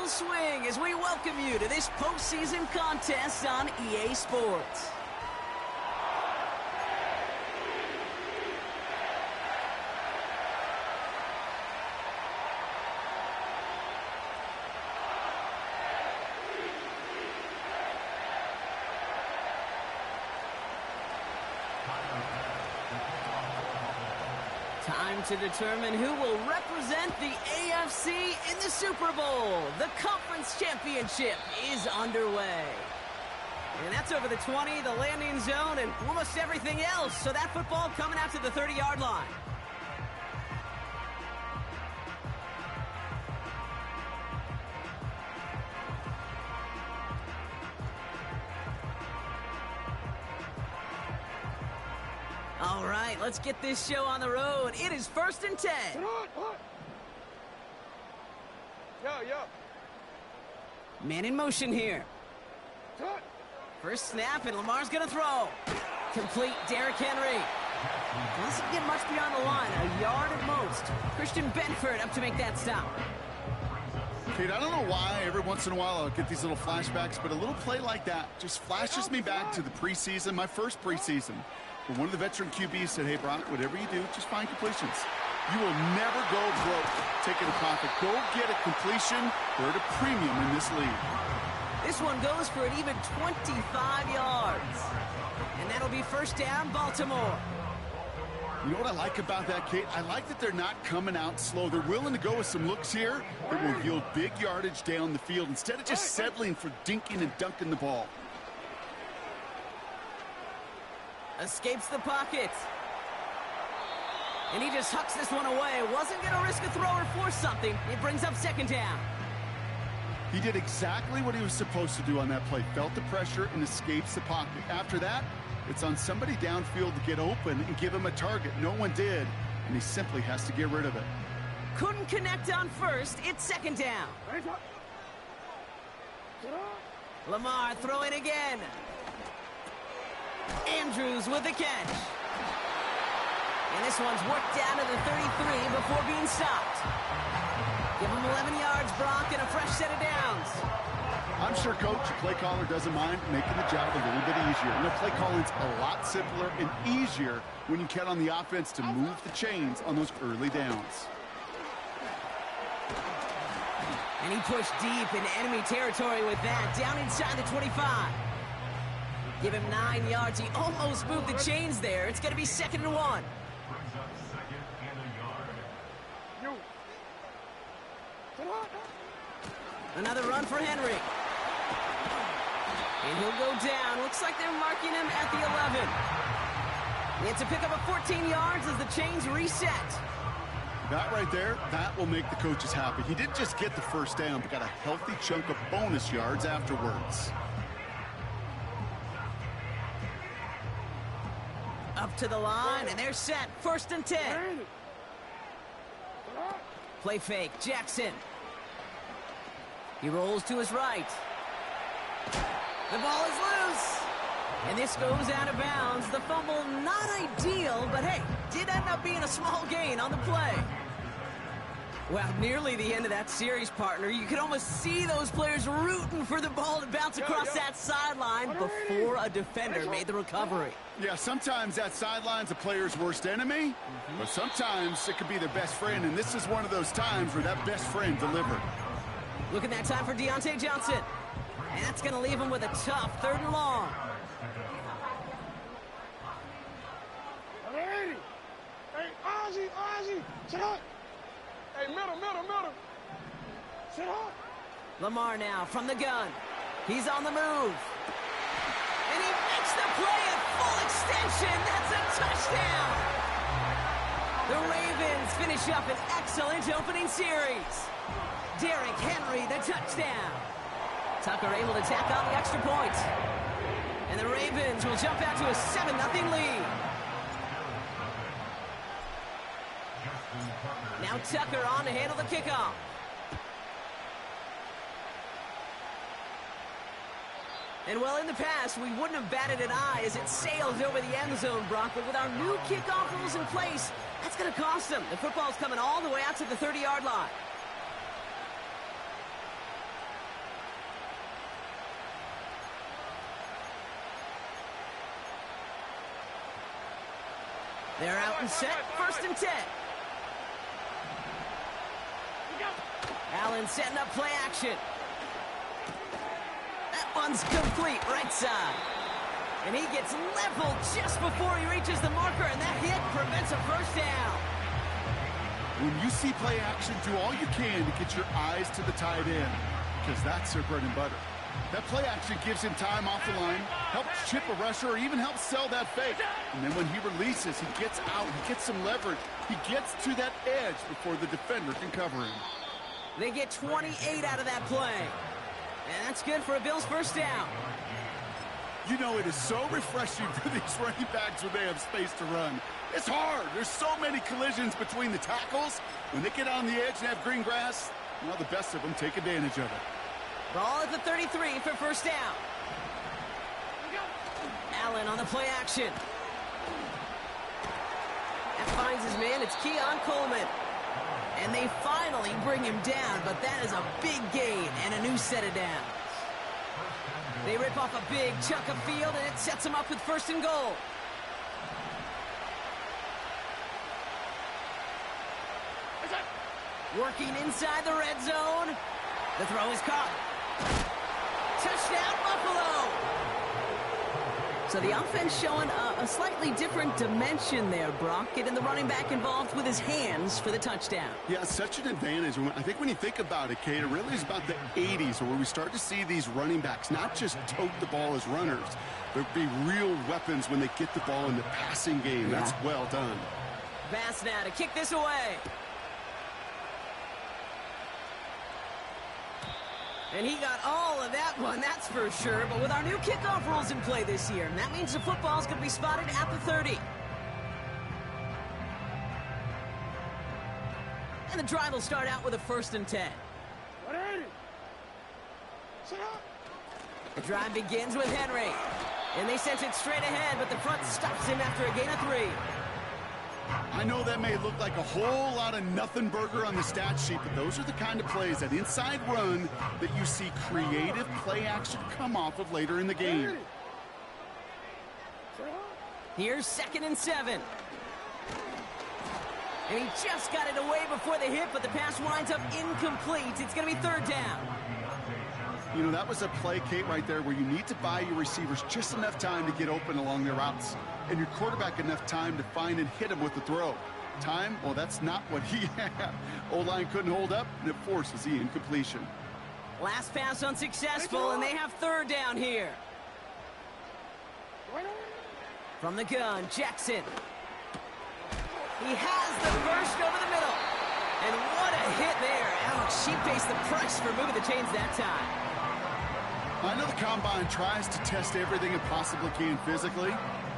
full swing as we welcome you to this postseason contest on EA Sports. Time to determine who will represent the AFC in the Super Bowl. The conference championship is underway. And that's over the 20, the landing zone, and almost everything else. So that football coming out to the 30-yard line. All right, let's get this show on the road. It is 1st and 10. Man in motion here. First snap, and Lamar's going to throw. Complete, Derrick Henry. Doesn't get much beyond the line, a yard at most. Christian Benford up to make that stop. Kate, I don't know why every once in a while I'll get these little flashbacks, but a little play like that just flashes me back to the preseason, my first preseason. Where one of the veteran QBs said, hey, Brock, whatever you do, just find completions. You will never go broke taking a profit. Go get a completion. They're at a premium in this league. This one goes for an even 25 yards. And that'll be first down, Baltimore. You know what I like about that, Kate? I like that they're not coming out slow. They're willing to go with some looks here that will yield big yardage down the field instead of just settling for dinking and dunking the ball. Escapes the pocket. And he just hucks this one away. Wasn't going to risk a throw or force something. It brings up second down. He did exactly what he was supposed to do on that play. Felt the pressure and escapes the pocket. After that, it's on somebody downfield to get open and give him a target. No one did, and he simply has to get rid of it. Couldn't connect on first. It's second down. Lamar throwing again. Andrews with the catch. And this one's worked down to the 33 before being stopped. Give him 11 yards, Brock, and a fresh set of downs. I'm sure Coach, the play caller, doesn't mind making the job a little bit easier. You know, play calling's a lot simpler and easier when you count on the offense to move the chains on those early downs. And he pushed deep into enemy territory with that, down inside the 25. Give him 9 yards. He almost moved the chains there. It's going to be 2nd and 1. Another run for Henry. And he'll go down. Looks like they're marking him at the 11. He had to pick up a 14 yards as the chains reset. That right there, that will make the coaches happy. He didn't just get the first down, but got a healthy chunk of bonus yards afterwards. Up to the line, and they're set. 1st and 10. Play fake, Jackson. He rolls to his right. The ball is loose. And this goes out of bounds. The fumble, not ideal, but hey, did end up being a small gain on the play. Well, nearly the end of that series, partner. You could almost see those players rooting for the ball to bounce across that sideline before a defender made the recovery. Yeah, sometimes that sideline's a player's worst enemy, but sometimes it could be their best friend, and this is one of those times where that best friend delivered. Look at that time for Deontay Johnson. And that's going to leave him with a tough 3rd and long. Hey, Ozzie, sit up. Hey, middle. Sit up. Lamar now from the gun. He's on the move. And he makes the play at full extension. That's a touchdown. The Ravens finish up an excellent opening series. Derrick Henry, the touchdown. Tucker able to tack on the extra point. And the Ravens will jump out to a 7-0 lead. Now Tucker on to handle the kickoff. And well, in the past, we wouldn't have batted an eye as it sails over the end zone, Brock. But with our new kickoff rules in place, that's going to cost them. The football's coming all the way out to the 30-yard line. They're out and set, 1st and 10. Allen setting up play action. That one's complete, right side. And he gets leveled just before he reaches the marker, and that hit prevents a 1st down. When you see play action, do all you can to get your eyes to the tight end, because that's their bread and butter. That play action gives him time off the line, helps chip a rusher, or even helps sell that fake. And then when he releases, he gets out, he gets some leverage. He gets to that edge before the defender can cover him. They get 28 out of that play. And that's good for a Bills 1st down. You know, it is so refreshing for these running backs when they have space to run. It's hard. There's so many collisions between the tackles. When they get on the edge and have green grass, well, the best of them take advantage of it. Ball at the 33 for 1st down. Allen on the play action. That finds his man. It's Keon Coleman. And they finally bring him down, but that is a big gain and a new set of downs. They rip off a big chunk of field, and it sets them up with 1st and goal. Working inside the red zone. The throw is caught. Touchdown, Buffalo! So the offense showing a slightly different dimension there, Brock, getting the running back involved with his hands for the touchdown. Yeah, such an advantage. I think when you think about it, Kate, it really is about the 80s where we start to see these running backs not just tote the ball as runners, but be real weapons when they get the ball in the passing game. Yeah. That's well done. Bass now to kick this away. And he got all of that one, that's for sure. But with our new kickoff rules in play this year, and that means the football's going to be spotted at the 30. And the drive will start out with a 1st and 10. The drive begins with Henry. And they sent it straight ahead, but the front stops him after a gain of 3. I know that may look like a whole lot of nothing burger on the stat sheet, but those are the kind of plays, that inside run, that you see creative play action come off of later in the game. Here's 2nd and 7. And he just got it away before the hit, but the pass winds up incomplete. It's going to be 3rd down. You know, that was a play, Kate, right there where you need to buy your receivers just enough time to get open along their routes, and your quarterback enough time to find and hit him with the throw. Time, well, that's not what he had. O-line couldn't hold up, and it forces the incompletion. Last pass unsuccessful, and they have 3rd down here. From the gun, Jackson. He has the burst over the middle. And what a hit there. Ouch, she faced the press for moving the chains that time. I know the Combine tries to test everything it possibly can physically,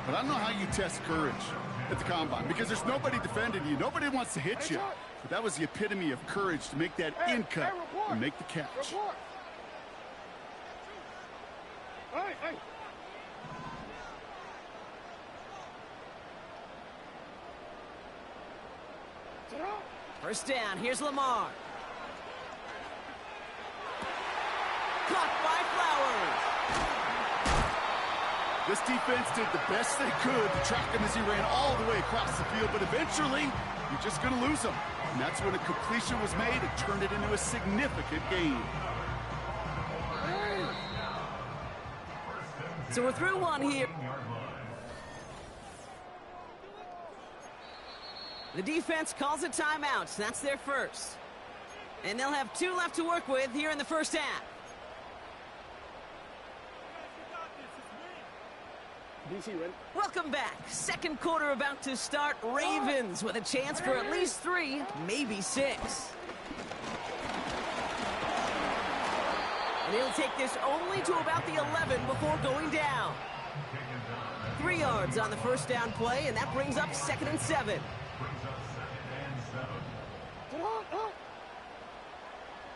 but I don't know how you test courage at the Combine, because there's nobody defending you. Nobody wants to hit you. But that was the epitome of courage to make that in cut and make the catch. Hey. 1st down, here's Lamar. Caught by Flowers. This defense did the best they could to track him as he ran all the way across the field, but eventually, you're just going to lose him. And that's when a completion was made and turned it into a significant gain. So we're through one here. The defense calls a timeout. That's their first. And they'll have 2 left to work with here in the 1st half. DC ready? Welcome back. 2nd quarter about to start. Ravens with a chance for at least 3, maybe 6. And he'll take this only to about the 11 before going down. 3 yards on the 1st down play, and that brings up 2nd and 7.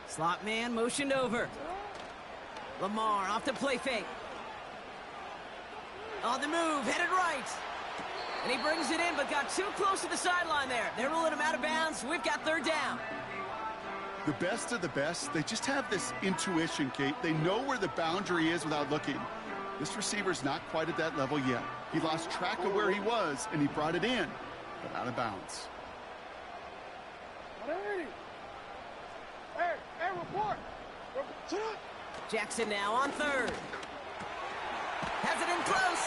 Slot man motioned over. Lamar off the play fake. On the move, headed right. And he brings it in, but got too close to the sideline there. They're ruling him out of bounds. We've got 3rd down. The best of the best, they just have this intuition, Kate. They know where the boundary is without looking. This receiver's not quite at that level yet. He lost track of where he was, and he brought it in. but out of bounds. Hey, report. Jackson now on third. Has it in close.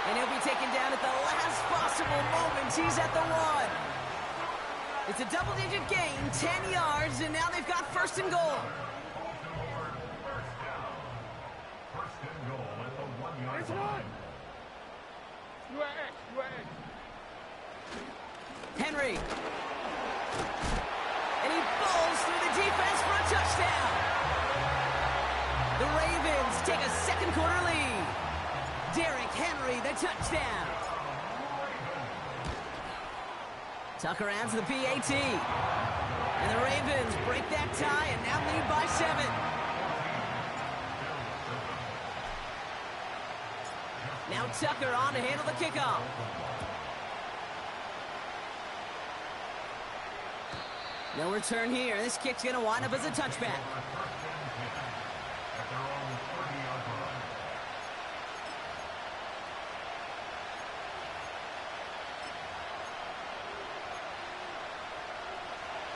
And he'll be taken down at the last possible moment. He's at the 1. It's a double-digit gain, 10 yards, and now they've got first and goal. Henry. And he falls through the defense for a touchdown. The Ravens take a second quarter lead. Derrick Henry, the touchdown. Tucker adds the PAT. And the Ravens break that tie and now lead by 7. Now Tucker on to handle the kickoff. No return here. This kick's going to wind up as a touchback.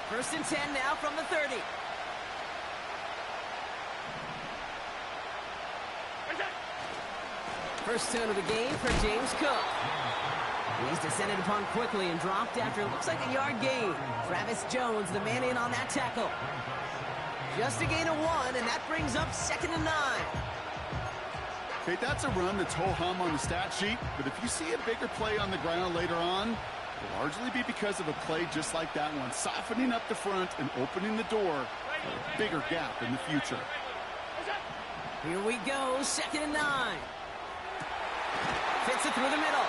First and 10 now from the 30. First turn of the game for James Cook. He's descended upon quickly and dropped after it looks like a yard gain. Travis Jones, the man in on that tackle. Just a gain of 1, and that brings up 2nd and 9. Okay, that's a run that's ho-hum on the stat sheet, but if you see a bigger play on the ground later on, it'll largely be because of a play just like that one, softening up the front and opening the door for a bigger gap in the future. Here we go, 2nd and 9. Fits it through the middle.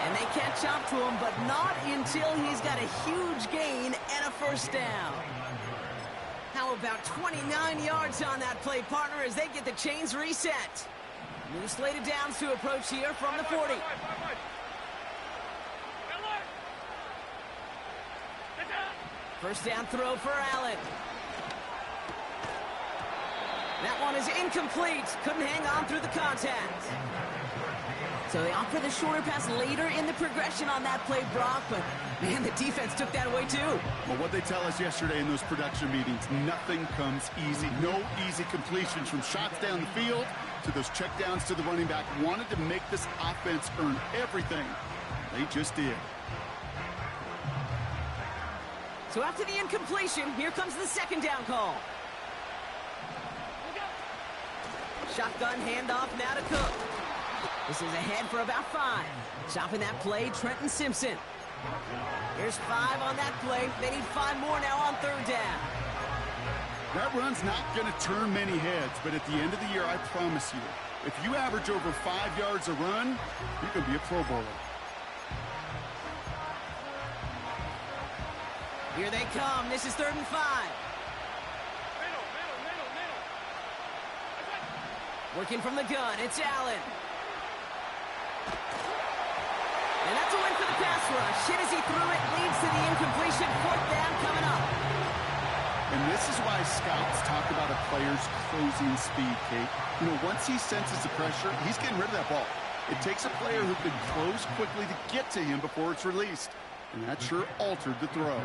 And they catch up to him, but not until he's got a huge gain and a first down. How about 29 yards on that play, partner, as they get the chains reset. New slated downs to approach here from the 40. First down throw for Allen. That one is incomplete. Couldn't hang on through the contact. So they opt for the shorter pass later in the progression on that play, Brock, but man, the defense took that away too. Well, what they tell us yesterday in those production meetings, nothing comes easy. No easy completions from shots down the field to those checkdowns to the running back. Wanted to make this offense earn everything. They just did. So after the incompletion, here comes the second down call. Shotgun handoff now to Cook. This is ahead for about 5. Chopping that play, Trenton Simpson. Here's 5 on that play. They need 5 more now on third down. That run's not going to turn many heads, but at the end of the year, I promise you, if you average over 5 yards a run, you can be a Pro Bowler. Here they come. This is 3rd and 5. Working from the gun, it's Allen. And that's a win for the pass rush. Hit as he threw it, leads to the incompletion. 4th down coming up. And this is why scouts talk about a player's closing speed, Kate. You know, once he senses the pressure, he's getting rid of that ball. It takes a player who can close quickly to get to him before it's released. And that sure altered the throw.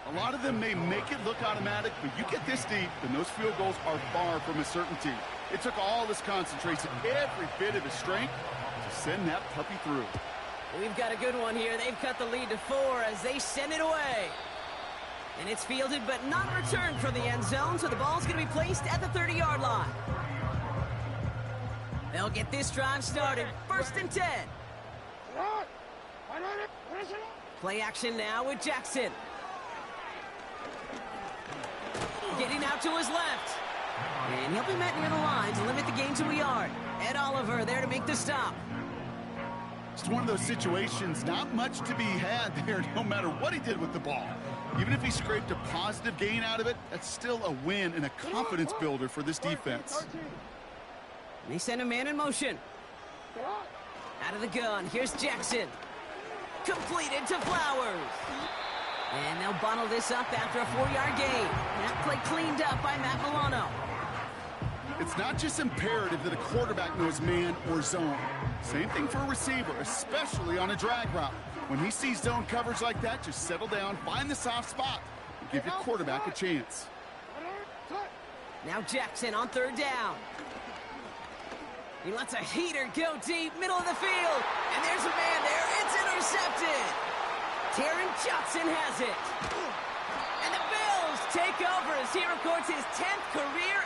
A lot of them may make it look automatic, but you get this deep, and those field goals are far from a certainty. It took all this concentration, every bit of his strength, to send that puppy through. We've got a good one here. They've cut the lead to 4 as they send it away. And it's fielded but not returned from the end zone, so the ball's going to be placed at the 30-yard line. They'll get this drive started. 1st and 10. Play action now with Jackson. Getting out to his left. And he'll be met near the line to limit the gain to a yard. Ed Oliver there to make the stop. It's one of those situations, not much to be had there, no matter what he did with the ball. Even if he scraped a positive gain out of it, that's still a win and a confidence builder for this defense. They send a man in motion. Out of the gun, here's Jackson. Completed to Flowers. And they'll bottle this up after a 4-yard gain. That play cleaned up by Matt Milano. It's not just imperative that a quarterback knows man or zone. Same thing for a receiver, especially on a drag route. When he sees zone coverage like that, just settle down, find the soft spot, and give your quarterback a chance. Now Jackson on third down. He lets a heater go deep, middle of the field. And there's a man there. It's intercepted. Taron Johnson has it. And the Bills take over as he records his 10th career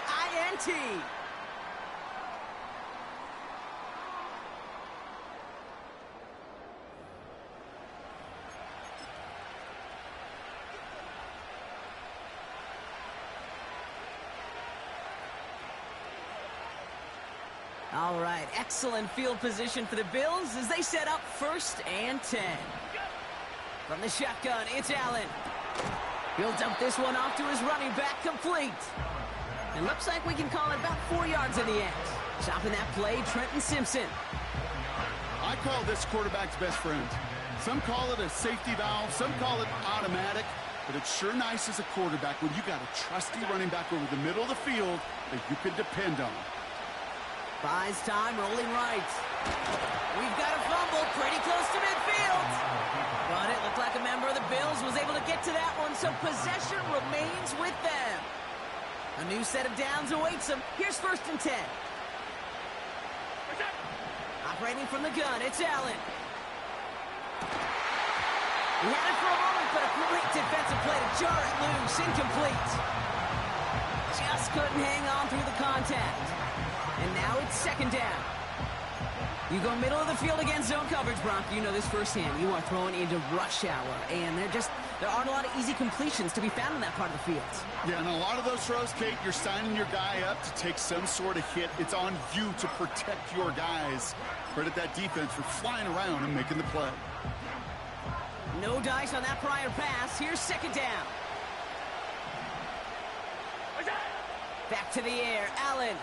INT. All right, excellent field position for the Bills as they set up 1st and 10. From the shotgun, it's Allen. He'll dump this one off to his running back, complete. It looks like we can call it about 4 yards in the end. Chopping that play, Trenton Simpson. I call this quarterback's best friend. Some call it a safety valve, some call it automatic, but it's sure nice as a quarterback when you got a trusty running back over the middle of the field that you can depend on. Buys time, rolling right. We've got a fumble pretty close to midfield. But it looked like a member of the Bills was able to get to that one, so possession remains with them. A new set of downs awaits them. Here's 1st and 10. Operating from the gun, it's Allen. He had it for a moment, but a great defensive play to jar it loose. Incomplete. Just couldn't hang on through the contact. And now it's 2nd down. You go middle of the field against zone coverage, Brock. You know this firsthand. You are throwing into rush hour. And there aren't a lot of easy completions to be found in that part of the field. Yeah, and a lot of those throws, Kate, you're signing your guy up to take some sort of hit. It's on you to protect your guys. Credit that defense for flying around and making the play. No dice on that prior pass. Here's 2nd down. Back to the air. Allen.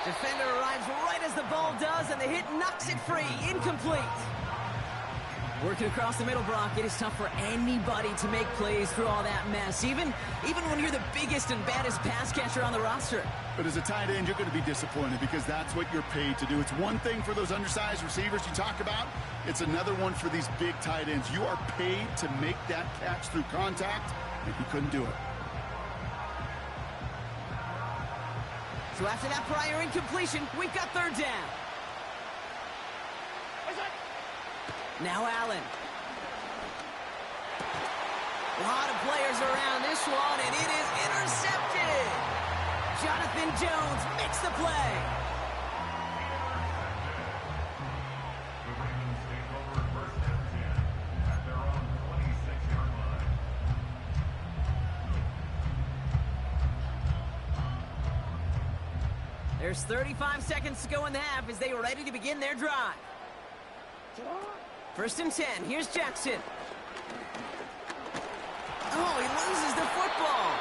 Defender arrives right as the ball does, and the hit knocks it free. Incomplete. Working across the middle, Brock, it is tough for anybody to make plays through all that mess, even when you're the biggest and baddest pass catcher on the roster. But as a tight end, you're going to be disappointed because that's what you're paid to do. It's one thing for those undersized receivers you talk about. It's another one for these big tight ends. You are paid to make that catch through contact, and he couldn't do it. So after that prior incompletion, we've got 3rd down. Now Allen. A lot of players around this one, and it is intercepted. Jonathan Jones makes the play. There's 35 seconds to go in the half as they are ready to begin their drive. 1st and 10. Here's Jackson. Oh, he loses the football.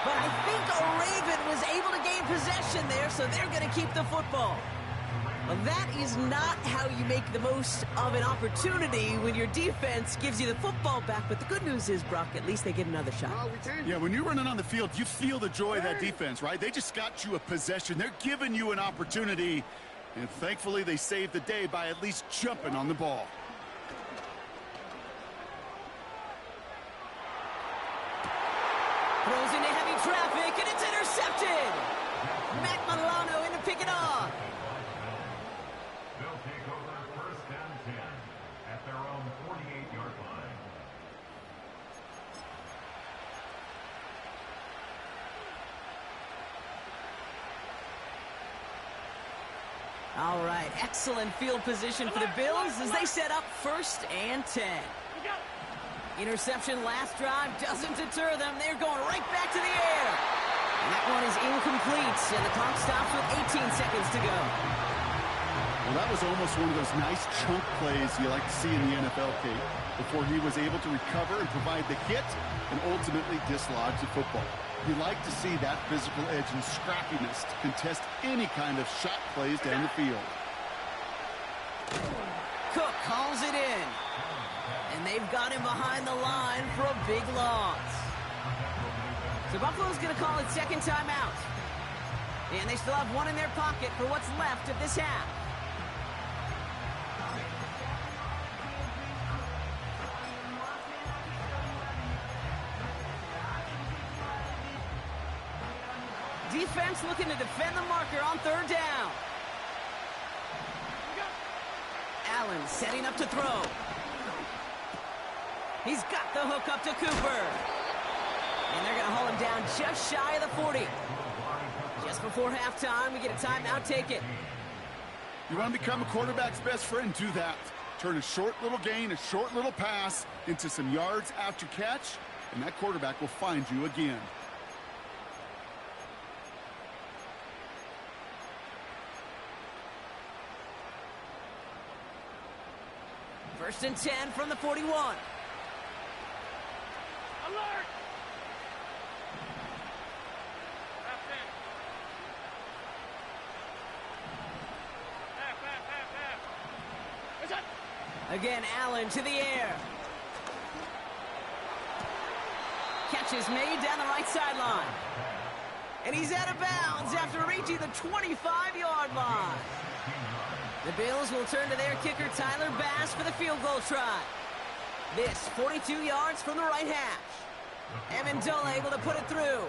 But I think a Raven was able to gain possession there, so they're going to keep the football. Well, that is not how you make the most of an opportunity when your defense gives you the football back. But the good news is, Brock, at least they get another shot. Yeah, when you're running on the field, you feel the joy of that defense, right? They just got you a possession. They're giving you an opportunity. And thankfully, they saved the day by at least jumping on the ball. Throws into heavy traffic, and it's intercepted. Matt Milano in to pick it off. They'll take over 1st and 10 at their own 48-yard line. All right, excellent field position for the Bills as they set up 1st and 10. Interception last drive doesn't deter them. They're going right back to the air. And that one is incomplete, and the clock stops with 18 seconds to go. Well, that was almost one of those nice chunk plays you like to see in the NFL, Kate, before he was able to recover and provide the hit and ultimately dislodge the football. You like to see that physical edge and scrappiness to contest any kind of shot plays down the field. Cook calls it in. And they've got him behind the line for a big loss. So Buffalo's going to call it 2nd timeout. And they still have one in their pocket for what's left of this half. Defense looking to defend the marker on third down. Allen setting up to throw. He's got the hook up to Cooper. And they're going to haul him down just shy of the 40. Just before halftime, we get a timeout. Take it. You want to become a quarterback's best friend? Do that. Turn a short little gain, a short little pass into some yards after catch, and that quarterback will find you again. First and 10 from the 41. Alert! Half in. Half. What's that? Again, Allen to the air. Catch is made down the right sideline. And he's out of bounds after reaching the 25-yard line. The Bills will turn to their kicker, Tyler Bass, for the field goal try. This, 42 yards from the right hash. Amendola able to put it through.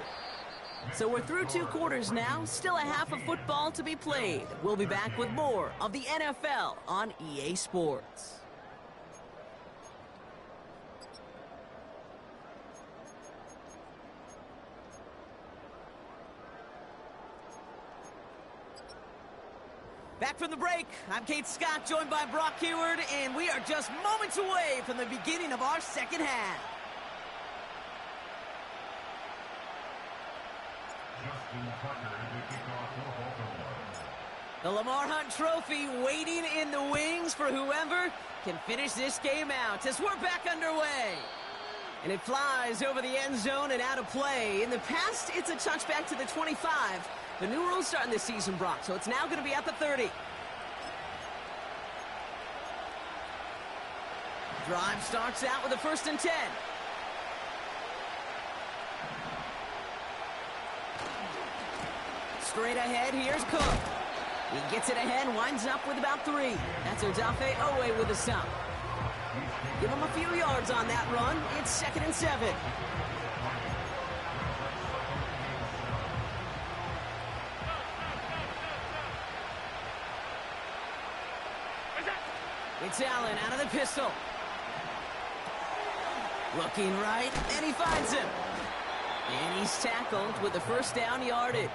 So we're through 2 quarters now. Still a half of football to be played. We'll be back with more of the NFL on EA Sports. Back from the break, I'm Kate Scott, joined by Brock Heward, and we are just moments away from the beginning of our second half. The Lamar Hunt Trophy waiting in the wings for whoever can finish this game out as we're back underway. And it flies over the end zone and out of play. In the past, it's a touchback to the 25. The new rules starting this season, Brock, so it's now going to be at the 30. Drive starts out with a first and 10. Straight ahead, here's Cook. He gets it ahead, winds up with about 3. That's Odafe Owe with a stop. Give him a few yards on that run. It's second and 7. It's Allen out of the pistol. Looking right, and he finds him. And he's tackled with the first down yardage.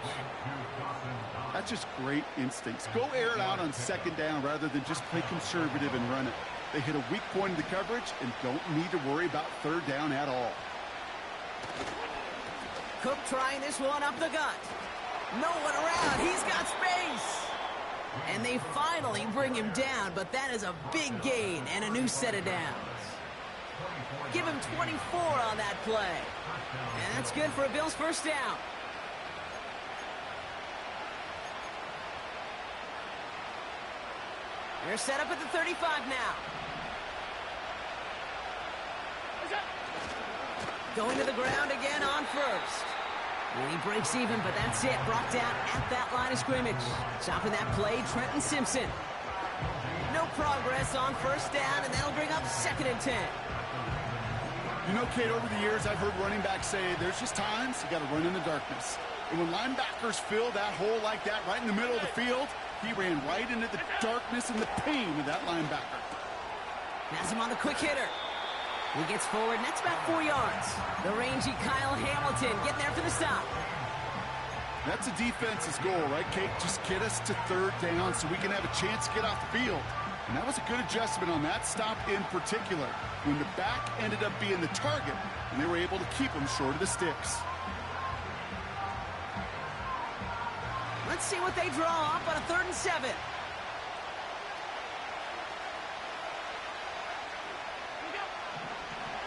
That's just great instincts. Go air it out on second down rather than just play conservative and run it. They hit a weak point in the coverage and don't need to worry about third down at all. Cook trying this one up the gut. No one around. He's got space. And they finally bring him down, but that is a big gain and a new set of downs. Give him 24 on that play. And that's good for a Bills first down. They're set up at the 35 now. Going to the ground again on first. And he breaks even, but that's it. Brought down at that line of scrimmage. Stopping that play, Trenton Simpson. No progress on first down, and that'll bring up second and 10. You know, Kate, over the years, I've heard running backs say there's just times you got to run in the darkness. And when linebackers fill that hole like that right in the middle of the field, he ran right into the darkness and the pain of that linebacker. Has him on the quick hitter. He gets forward, and that's about 4 yards. The rangy Kyle Hamilton getting there for the stop. That's a defense's goal, right, Kate? Just get us to third down so we can have a chance to get off the field. And that was a good adjustment on that stop in particular, when the back ended up being the target, and they were able to keep him short of the sticks. Let's see what they draw up on a 3rd and 7.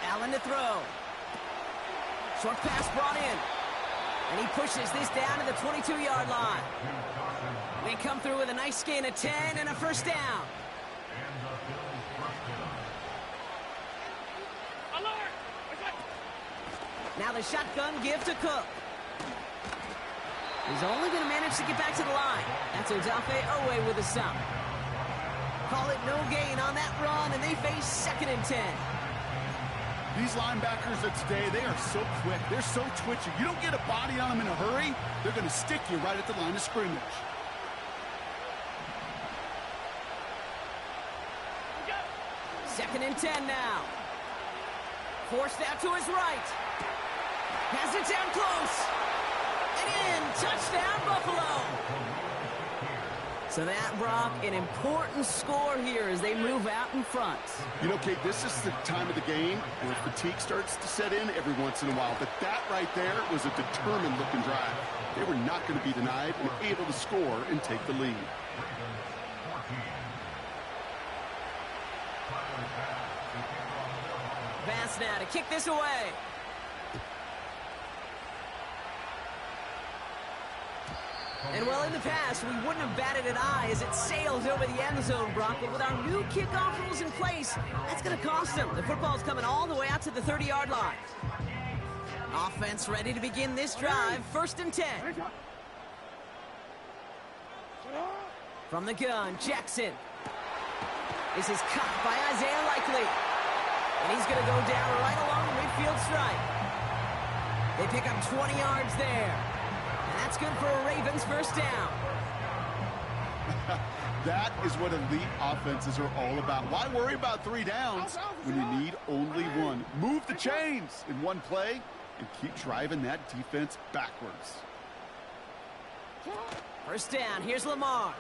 Allen to throw. Short pass brought in. And he pushes this down to the 22-yard line. They come through with a nice gain of 10 and a first down. Now the shotgun give to Cook. He's only going to manage to get back to the line. That's Odafe Owe with a stop. Call it no gain on that run, and they face 2nd and 10. These linebackers of today, they are so quick. They're so twitchy. You don't get a body on them in a hurry, they're going to stick you right at the line of scrimmage. 2nd and 10 now. Forced out to his right. Has it down close. And in. Touchdown, Buffalo. So that, Brock, an important score here as they move out in front. You know, Kate, this is the time of the game where fatigue starts to set in every once in a while. But that right there was a determined-looking drive. They were not going to be denied and able to score and take the lead. Vance now to kick this away. And well, in the past, we wouldn't have batted an eye as it sails over the end zone, Brock. But with our new kickoff rules in place, that's going to cost them. The football's coming all the way out to the 30-yard line. Offense ready to begin this drive. 1st and 10. From the gun, Jackson. This is caught by Isaiah Likely. And he's going to go down right along the midfield stripe. They pick up 20 yards there. And that's good for a Ravens 1st down. That is what elite offenses are all about. Why worry about 3 downs when you need only 1? Move the chains in one play and keep driving that defense backwards. 1st down. Here's Lamar.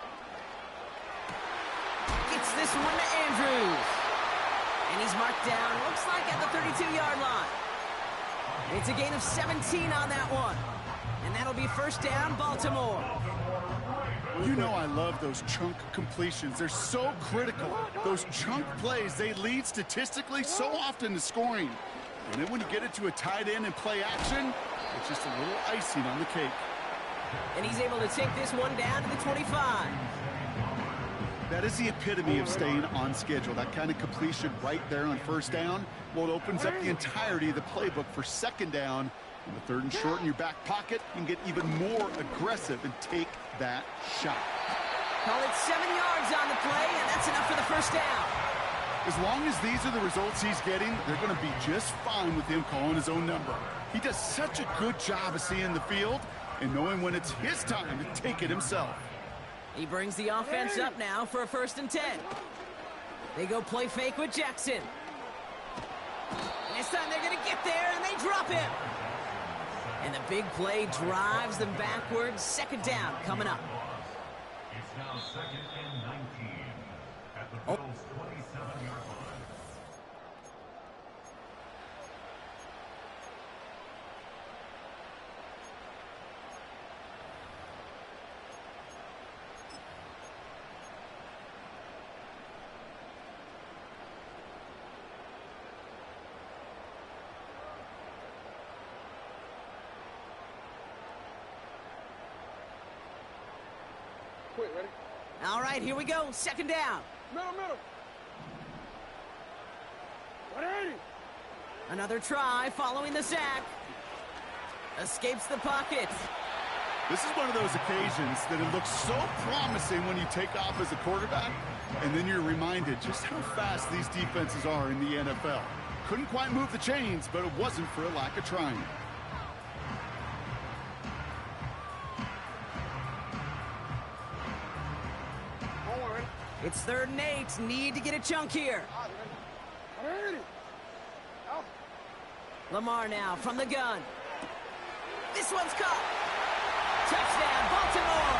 Gets this one to Andrews. And he's marked down, looks like at the 32-yard line. It's a gain of 17 on that one. And that'll be 1st down, Baltimore. You know I love those chunk completions. They're so critical. Those chunk plays, they lead statistically so often to scoring. And then when you get it to a tight end and play action, it's just a little icing on the cake. And he's able to take this one down to the 25. That is the epitome of staying on schedule. That kind of completion right there on 1st down. Well, it opens up the entirety of the playbook for 2nd down. In the 3rd and short in your back pocket, you can get even more aggressive and take that shot. Call it 7 yards on the play, and that's enough for the 1st down. As long as these are the results he's getting, they're going to be just fine with him calling his own number. He does such a good job of seeing the field and knowing when it's his time to take it himself. He brings the offense up now for a 1st and 10. They go play fake with Jackson. And this time they're going to get there, and they drop him. And the big play drives them backwards. 2nd down coming up. It's now 2nd and 19 at the Bills' 27-yard line. Ready? All right, here we go. 2nd down. Middle. 180. Another try following the sack. Escapes the pocket. This is one of those occasions that it looks so promising when you take off as a quarterback, and then you're reminded just how fast these defenses are in the NFL. Couldn't quite move the chains, but it wasn't for a lack of trying. It's 3rd and 8. Need to get a chunk here. Lamar now from the gun. This one's caught. Touchdown, Baltimore.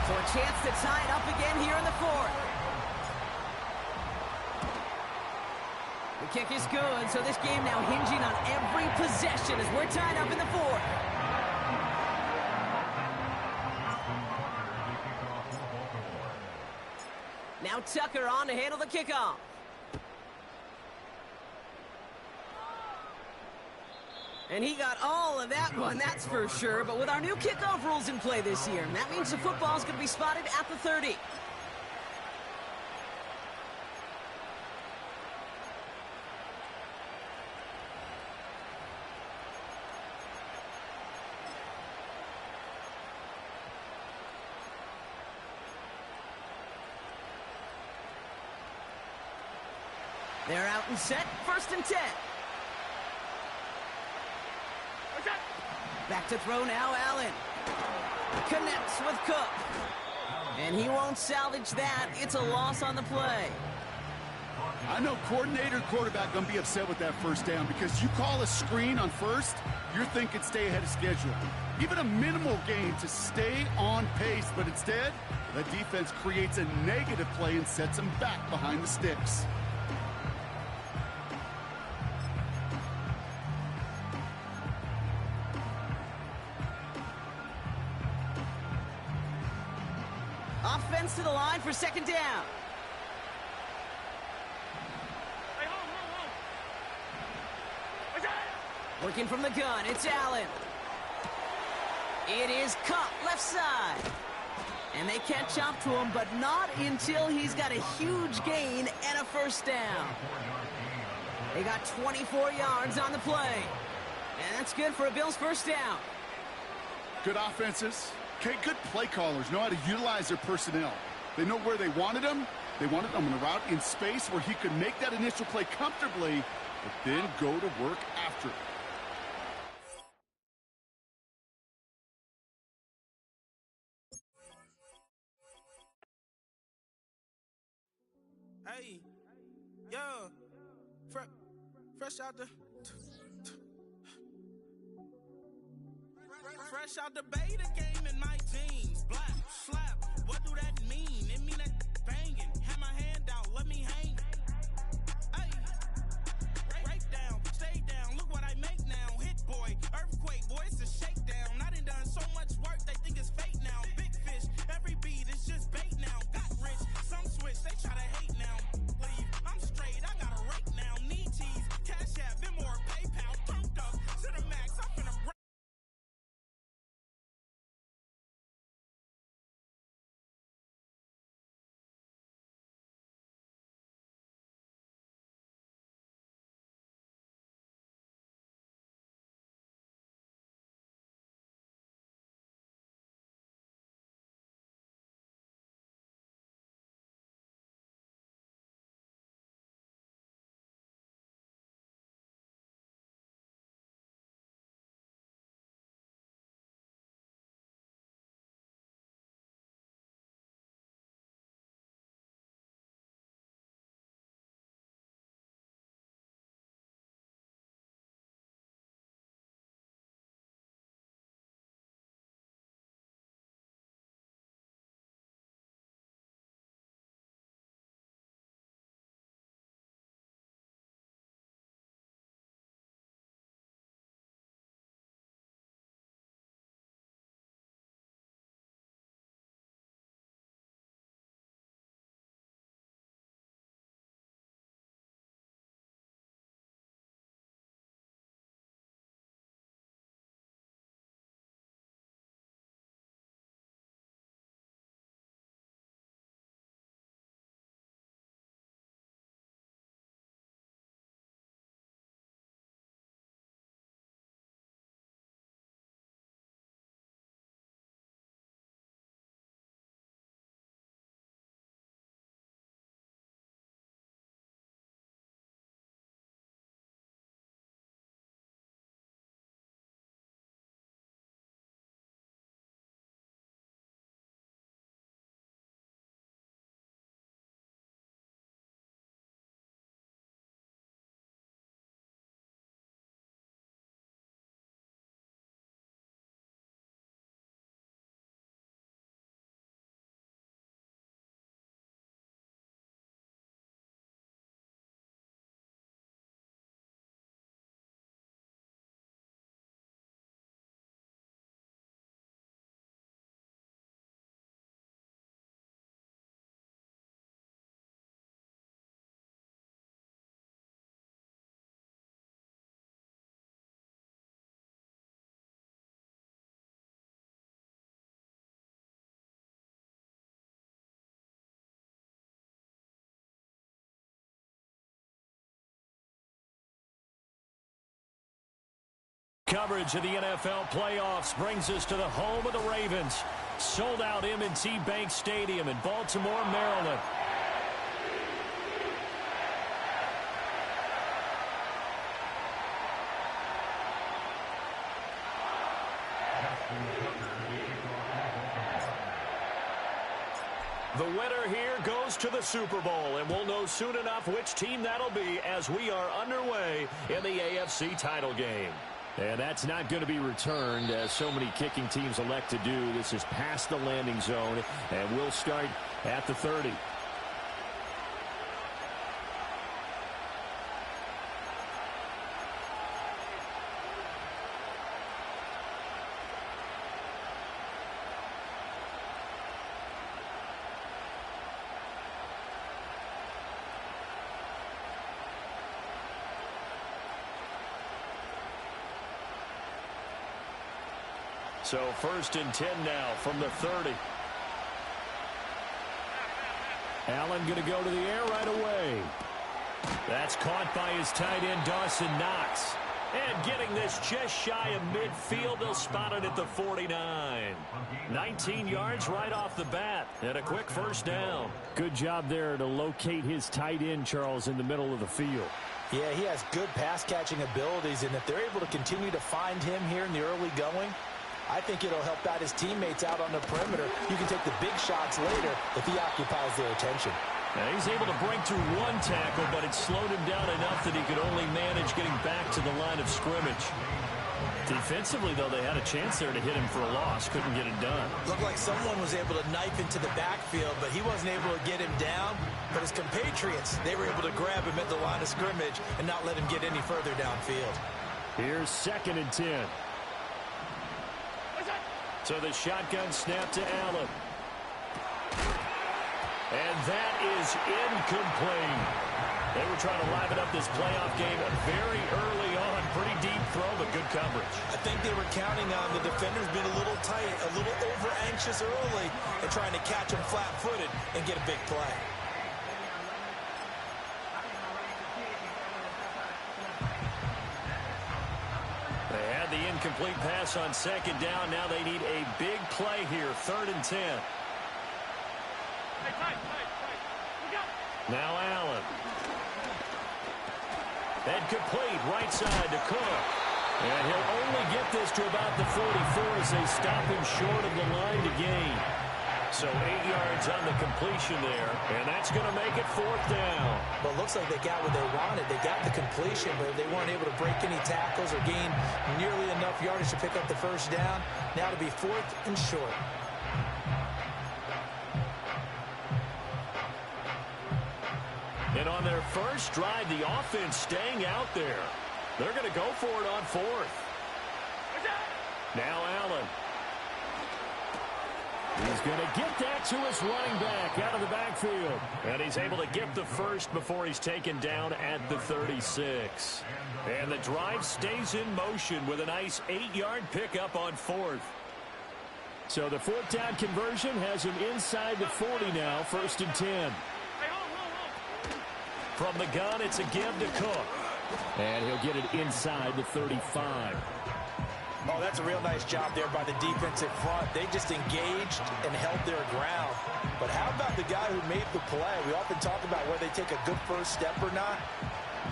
So a chance to tie it up again here in the 4th. The kick is good, so this game now hinging on every possession as we're tied up in the 4th. Now Tucker on to handle the kickoff. And he got all of that one, that's for sure. But with our new kickoff rules in play this year, that means the football's going to be spotted at the 30. They're out and set, 1st and 10. Back to throw now, Allen. Connects with Cook. And he won't salvage that. It's a loss on the play. I know coordinator and quarterback going to be upset with that 1st down because you call a screen on 1st, you're thinking stay ahead of schedule. Even a minimal gain to stay on pace, but instead, the defense creates a negative play and sets them back behind the sticks. Offense to the line for 2nd down. Working from the gun, it's Allen. It is Cup, left side. And they catch up to him, but not until he's got a huge gain and a 1st down. They got 24 yards on the play. And that's good for a Bills 1st down. Good offenses. Okay, good play callers know how to utilize their personnel. They know where they wanted him. They wanted him on a route in space where he could make that initial play comfortably, but then go to work after it. Hey, yo, fresh out the beta game in my jeans. Black, slap, what do that mean? It mean that banging. Have my hand out, let me hang. Hey, break down, stay down, look what I make now. Hit boy, earthquake, boy, it's a shakedown. I done so much work, they think it's fake now. Big fish, every beat is just bait now. Got rich, some switch, they try to hate now. Leave, I'm straight, I got a rake now. Need cheese, cash app, Venmo or PayPal. Turned up to the max, I'm finna break. Coverage of the NFL playoffs brings us to the home of the Ravens. Sold out M&T Bank Stadium in Baltimore, Maryland. The winner here goes to the Super Bowl, and we'll know soon enough which team that'll be as we are underway in the AFC title game. And that's not going to be returned, as so many kicking teams elect to do. This is past the landing zone, and we'll start at the 30. So 1st and 10 now from the 30. Allen going to go to the air right away. That's caught by his tight end, Dawson Knox. And getting this just shy of midfield, they'll spot it at the 49. 19 yards right off the bat, and a quick first down. Good job there to locate his tight end, Charles, in the middle of the field. Yeah, he has good pass-catching abilities, and if they're able to continue to find him here in the early going, I think it'll help out his teammates out on the perimeter. You can take the big shots later if he occupies their attention. Now he's able to break through one tackle, but it slowed him down enough that he could only manage getting back to the line of scrimmage. Defensively, though, they had a chance there to hit him for a loss. Couldn't get it done. Looked like someone was able to knife into the backfield, but he wasn't able to get him down. But his compatriots, they were able to grab him at the line of scrimmage and not let him get any further downfield. Here's 2nd and 10. So the shotgun snap to Allen. And that is incomplete. They were trying to liven up this playoff game very early on. Pretty deep throw, but good coverage. I think they were counting on the defenders being a little tight, a little over-anxious early, and trying to catch him flat-footed and get a big play. They had the incomplete pass on 2nd down. Now they need a big play here. 3rd and 10. Now Allen. And complete right side to Cook. And he'll only get this to about the 44 as they stop him short of the line to gain. So 8 yards on the completion there, and that's going to make it 4th down. Well, it looks like they got what they wanted. They got the completion, but they weren't able to break any tackles or gain nearly enough yardage to pick up the first down. Now to be 4th and short. And on their first drive, the offense staying out there. They're going to go for it on 4th. Now Allen. He's going to get that to his running back out of the backfield. And he's able to get the first before he's taken down at the 36. And the drive stays in motion with a nice 8-yard pickup on 4th. So the 4th down conversion has him inside the 40 now, 1st and 10. From the gun, it's a give to Cook. And he'll get it inside the 35. Oh, that's a real nice job there by the defensive front. They just engaged and held their ground. But how about the guy who made the play? We often talk about whether they take a good first step or not.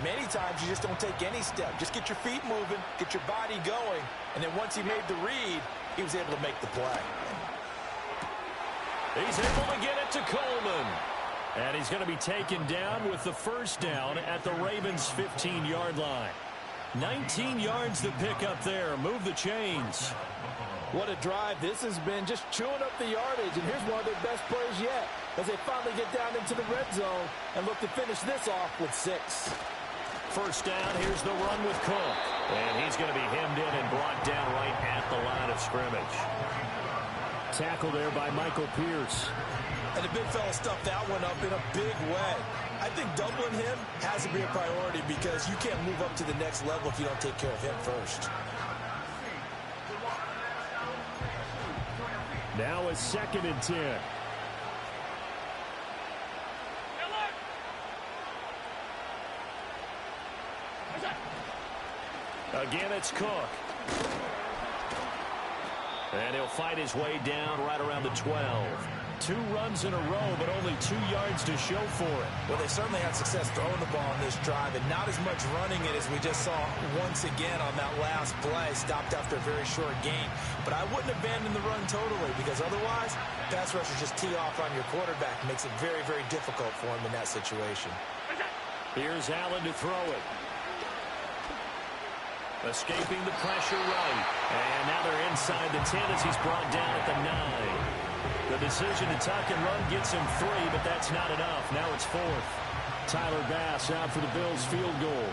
Many times you just don't take any step. Just get your feet moving, get your body going, and then once he made the read, he was able to make the play. He's able to get it to Coleman. And he's going to be taken down with the first down at the Ravens' 15-yard line. 19 yards to pick up there. Move the chains. What a drive. This has been just chewing up the yardage, and here's one of their best plays yet as they finally get down into the red zone and look to finish this off with 6. First down, here's the run with Cook. And he's going to be hemmed in and brought down right at the line of scrimmage. Tackle there by Michael Pierce. And the big fella stuffed that one up in a big way. I think doubling him has to be a priority because you can't move up to the next level if you don't take care of him first. Now a 2nd and 10. Again, it's Cook. And he'll fight his way down right around the 12. 2 runs in a row, but only 2 yards to show for it. Well, they certainly had success throwing the ball on this drive, and not as much running it as we just saw once again on that last play. Stopped after a very short gain. But I wouldn't abandon the run totally, because otherwise, pass rushers just tee off on your quarterback. Makes it very, very difficult for him in that situation. Here's Allen to throw it. Escaping the pressure right. And now they're inside the 10 as he's brought down at the 9. The decision to tuck and run gets him 3, but that's not enough. Now it's 4th. Tyler Bass out for the Bills field goal.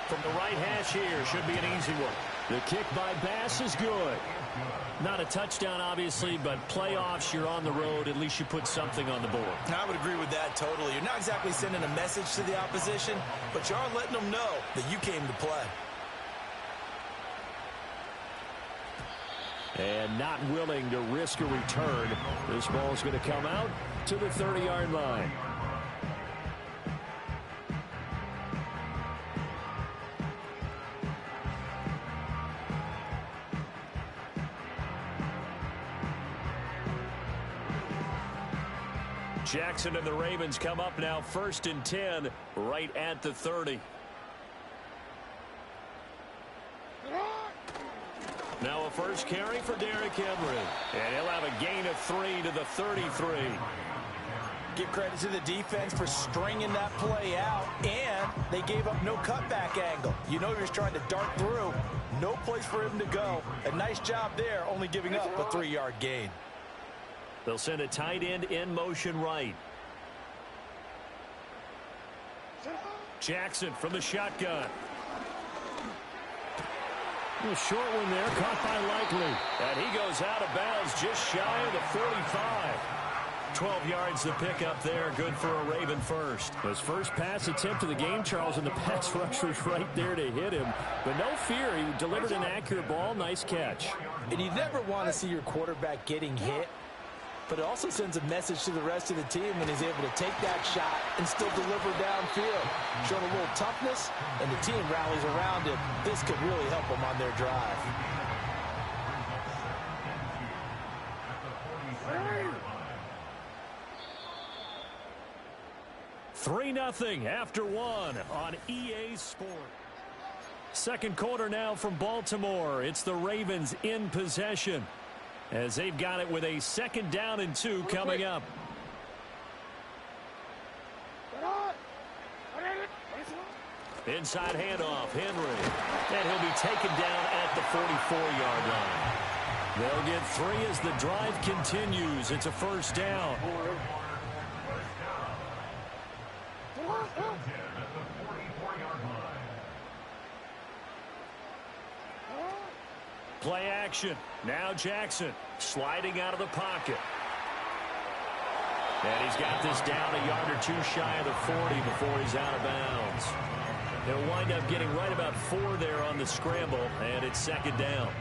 From the right hash here, should be an easy one. The kick by Bass is good. Not a touchdown, obviously, but playoffs, you're on the road. At least you put something on the board. I would agree with that totally. You're not exactly sending a message to the opposition, but you are letting them know that you came to play. And not willing to risk a return. This ball's going to come out to the 30-yard line. Jackson and the Ravens come up now 1st and 10 right at the 30. Now a first carry for Derrick Henry. And he'll have a gain of 3 to the 33. Give credit to the defense for stringing that play out, and they gave up no cutback angle. You know you're just trying to dart through. No place for him to go. A nice job there, only giving up a 3-yard gain. They'll send a tight end in motion right. Jackson from the shotgun. A short one there, caught by Likely. And he goes out of bounds just shy of the 45. 12 yards to pick up there, good for a Raven first. His first pass attempt of the game, Charles, and the pass rush was right there to hit him. But no fear, he delivered an accurate ball, nice catch. And you never want to see your quarterback getting hit, but it also sends a message to the rest of the team when he's able to take that shot and still deliver downfield. Showing a little toughness, and the team rallies around him. This could really help them on their drive. 3-0 after 1 on EA Sport. Second quarter now from Baltimore. It's the Ravens in possession, as they've got it with a 2nd down and 2 coming up. Inside handoff, Henry. And he'll be taken down at the 44-yard line. They'll get 3 as the drive continues. It's a 1st down. Play action. Now Jackson sliding out of the pocket. And he's got this down a yard or 2 shy of the 40 before he's out of bounds. He'll wind up getting right about 4 there on the scramble, and it's 2nd down.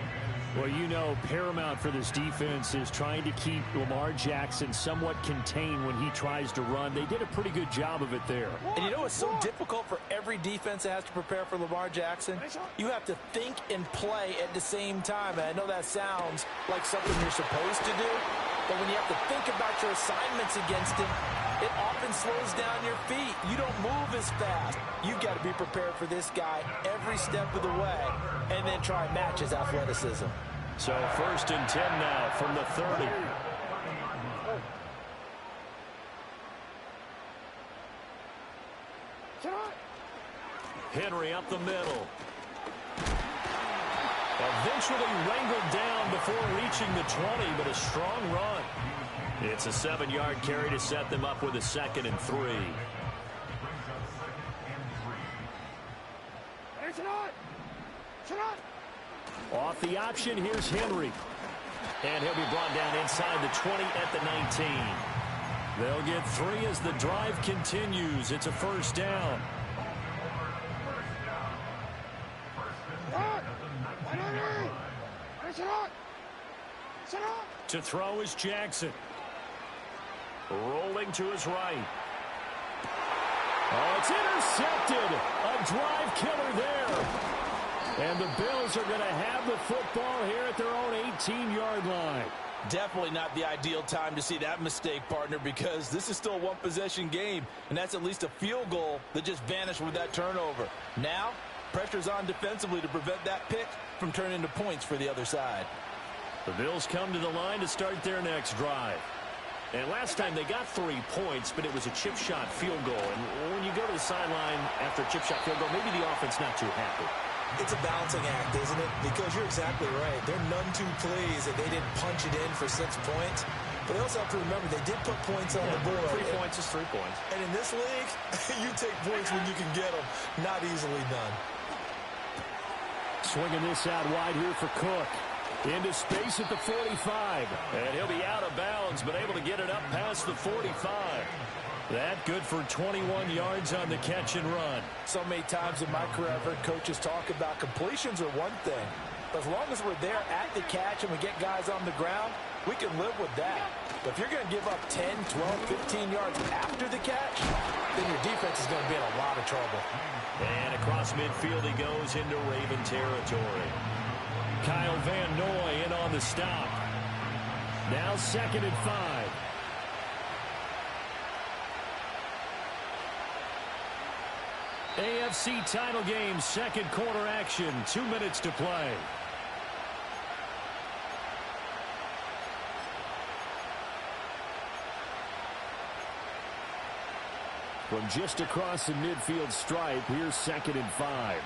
Well, you know, paramount for this defense is trying to keep Lamar Jackson somewhat contained when he tries to run. They did a pretty good job of it there. And you know it's so difficult for every defense that has to prepare for Lamar Jackson? You have to think and play at the same time. And I know that sounds like something you're supposed to do, but when you have to think about your assignments against him, it often slows down your feet. You don't move as fast. You've got to be prepared for this guy every step of the way and then try and match his athleticism. So 1st and 10 now from the 30. Henry up the middle. Eventually wrangled down before reaching the 20, but a strong run. It's a 7-yard carry to set them up with a 2nd and 3. Off the option, here's Henry. And he'll be brought down inside the 20 at the 19. They'll get 3 as the drive continues. It's a 1st down. To throw is Jackson. Rolling to his right. Oh, it's intercepted. A drive killer there. And the Bills are going to have the football here at their own 18-yard line. Definitely not the ideal time to see that mistake, partner, because this is still a one-possession game, and that's at least a field goal that just vanished with that turnover. Now, pressure's on defensively to prevent that pick from turning into points for the other side. The Bills come to the line to start their next drive. And last time they got 3 points, but it was a chip shot field goal. And when you go to the sideline after a chip shot field goal, maybe the offense not too happy. It's a balancing act, isn't it? Because you're exactly right. They're none too pleased that they didn't punch it in for 6 points. But they also have to remember they did put points on the board. 3 points is 3 points. And in this league, you take points when you can get them. Not easily done. Swinging this out wide here for Cook. Into space at the 45. And he'll be out of bounds, but able to get it up past the 45. That good for 21 yards on the catch and run. So many times in my career, I've heard coaches talk about completions are one thing. But as long as we're there at the catch and we get guys on the ground, we can live with that. But if you're going to give up 10, 12, 15 yards after the catch, then your defense is going to be in a lot of trouble. And across midfield he goes into Raven territory. Kyle Van Noy in on the stop. Now 2nd and 5. AFC title game, 2nd quarter action. 2 minutes to play. From just across the midfield stripe, here's 2nd and 5.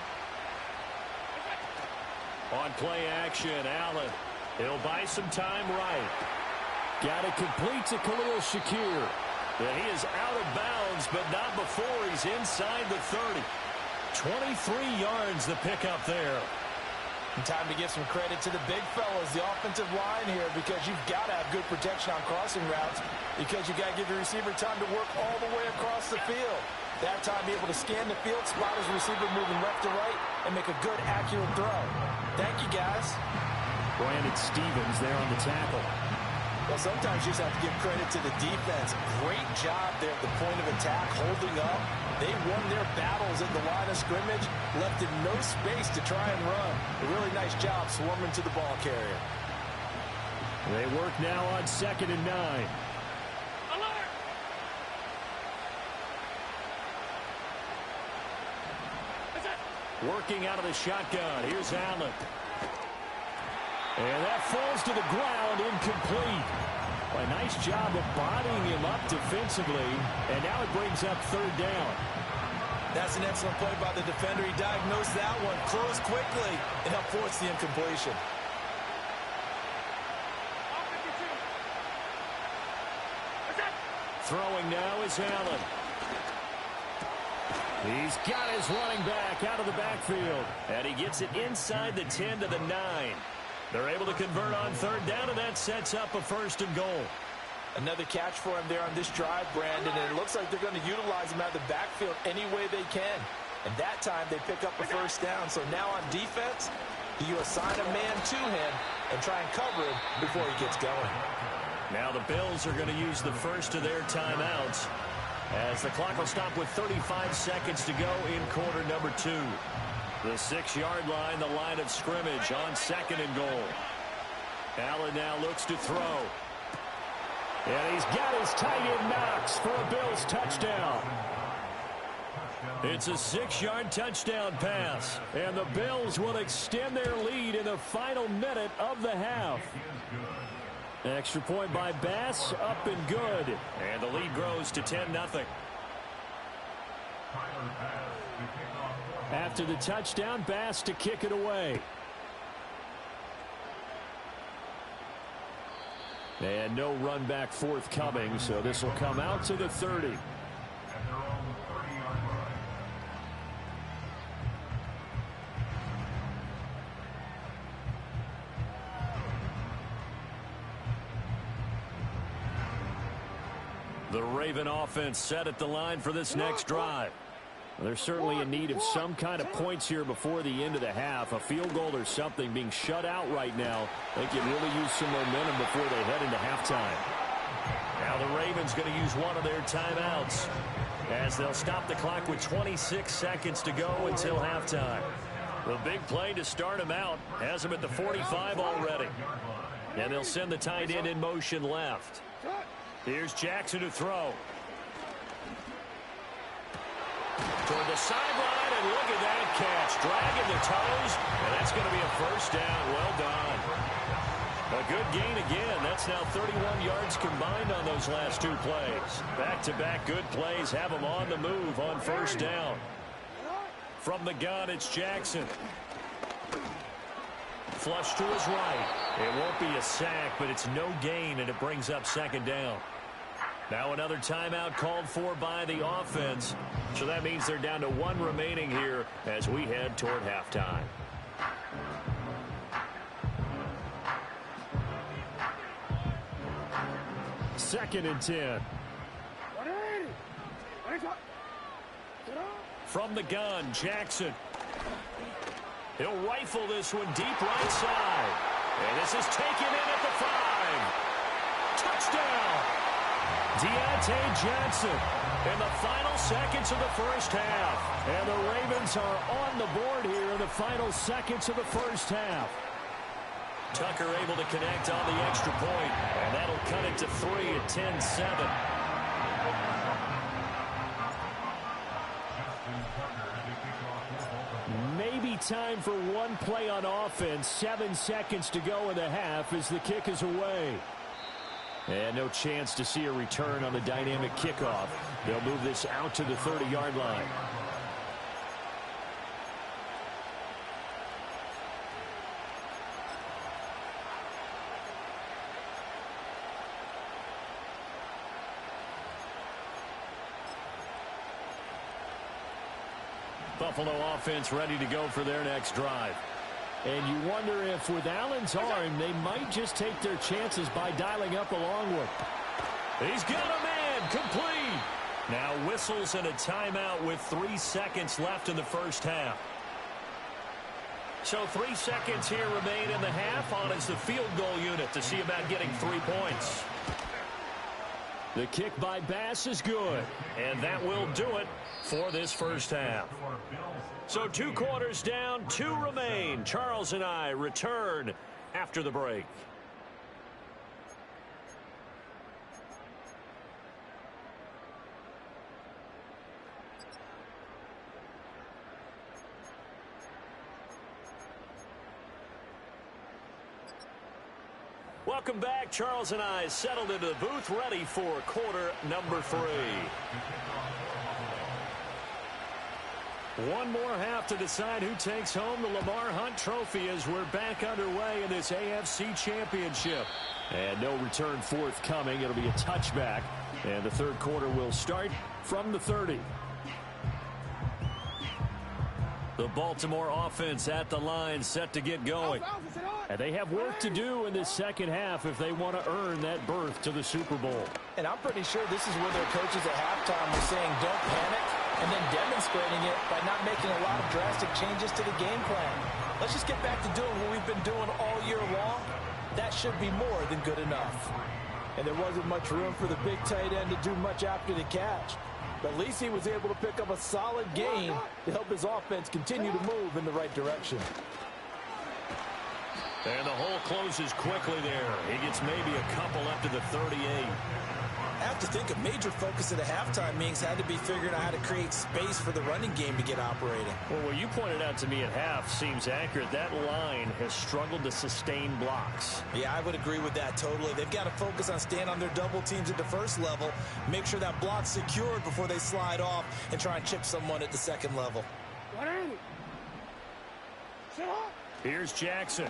On play action, Allen. He'll buy some time right. Got it complete to Khalil Shakir. And he is out of bounds, but not before he's inside the 30. 23 yards the pickup there. And time to give some credit to the big fellas, the offensive line here, because you've got to have good protection on crossing routes, because you got to give the receiver time to work all the way across the field. That time be able to scan the field, spot his receiver moving left to right, and make a good, accurate throw. Thank you, guys. Brandon Stevens there on the tackle. Well, sometimes you just have to give credit to the defense. Great job there at the point of attack, holding up. They won their battles at the line of scrimmage, left in no space to try and run. A really nice job swarming to the ball carrier. They work now on 2nd and 9. Alert! Working out of the shotgun. Here's Allen. And that falls to the ground, incomplete. Well, a nice job of bodying him up defensively, and now it brings up 3rd down. That's an excellent play by the defender. He diagnosed that one, closed quickly, and helped force the incompletion. Throwing now is Allen. He's got his running back out of the backfield, and he gets it inside the 10 to the 9. They're able to convert on 3rd down, and that sets up a 1st and goal. Another catch for him there on this drive, Brandon, and it looks like they're going to utilize him out of the backfield any way they can. And that time they pick up a 1st down. So now on defense, you assign a man to him and try and cover him before he gets going. Now the Bills are going to use the first of their timeouts as the clock will stop with 35 seconds to go in quarter number 2. The 6-yard line, the line of scrimmage on 2nd and goal. Allen now looks to throw. And he's got his tight end Knox for a Bills touchdown. It's a 6-yard touchdown pass. And the Bills will extend their lead in the final minute of the half. Extra point by Bass, up and good. And the lead grows to 10-0. After the touchdown, Bass to kick it away. And no run back forthcoming, so this will come out to the 30. The Raven offense set at the line for this next drive. They're certainly in need of some kind of points here before the end of the half. A field goal or something, being shut out right now. They can really use some momentum before they head into halftime. Now the Ravens going to use one of their timeouts as they'll stop the clock with 26 seconds to go until halftime. The big play to start them out has them at the 45 already. And they'll send the tight end in motion left. Here's Jackson to throw. Toward the sideline, and look at that catch. Dragging the toes, and that's going to be a first down. Well done. A good gain again. That's now 31 yards combined on those last two plays. Back-to-back good plays have them on the move on first down. From the gun, it's Jackson. Flush to his right. It won't be a sack, but it's no gain, and it brings up second down. Now another timeout called for by the offense. So that means they're down to one remaining here as we head toward halftime. Second and 10. From the gun, Jackson. He'll rifle this one deep right side. And this is taken in at the 5. Touchdown! Deontay Johnson in the final seconds of the first half. And the Ravens are on the board here in the final seconds of the first half. Tucker able to connect on the extra point, and that'll cut it to 3 at 10-7. Maybe time for one play on offense. 7 seconds to go in the half as the kick is away. And no chance to see a return on the dynamic kickoff. They'll move this out to the 30-yard line. Buffalo offense ready to go for their next drive. And you wonder if with Allen's arm, they might just take their chances by dialing up a long one. He's got a man, complete. Now whistles and a timeout with 3 seconds left in the first half. So 3 seconds here remain in the half. On is the field goal unit to see about getting 3 points. The kick by Bass is good, and that will do it for this first half. So 2 quarters down, 2 remain. Charles and I return after the break. Welcome back. Charles and I settled into the booth, ready for quarter number 3. One more half to decide who takes home the Lamar Hunt Trophy as we're back underway in this AFC Championship. And no return forthcoming. It'll be a touchback. And the third quarter will start from the 30. The Baltimore offense at the line, set to get going. And they have work to do in this second half if they want to earn that berth to the Super Bowl. And I'm pretty sure this is where their coaches at halftime were saying don't panic, and then demonstrating it by not making a lot of drastic changes to the game plan. Let's just get back to doing what we've been doing all year long. That should be more than good enough. And there wasn't much room for the big tight end to do much after the catch. But at least he was able to pick up a solid gain to help his offense continue to move in the right direction. And the hole closes quickly there. He gets maybe a couple up to the 38. I have to think a major focus at the halftime meetings had to be figuring out how to create space for the running game to get operating. Well, what you pointed out to me at half seems accurate. That line has struggled to sustain blocks. Yeah, I would agree with that totally. They've got to focus on staying on their double teams at the first level, make sure that block's secured before they slide off and try and chip someone at the second level. Here's Jackson.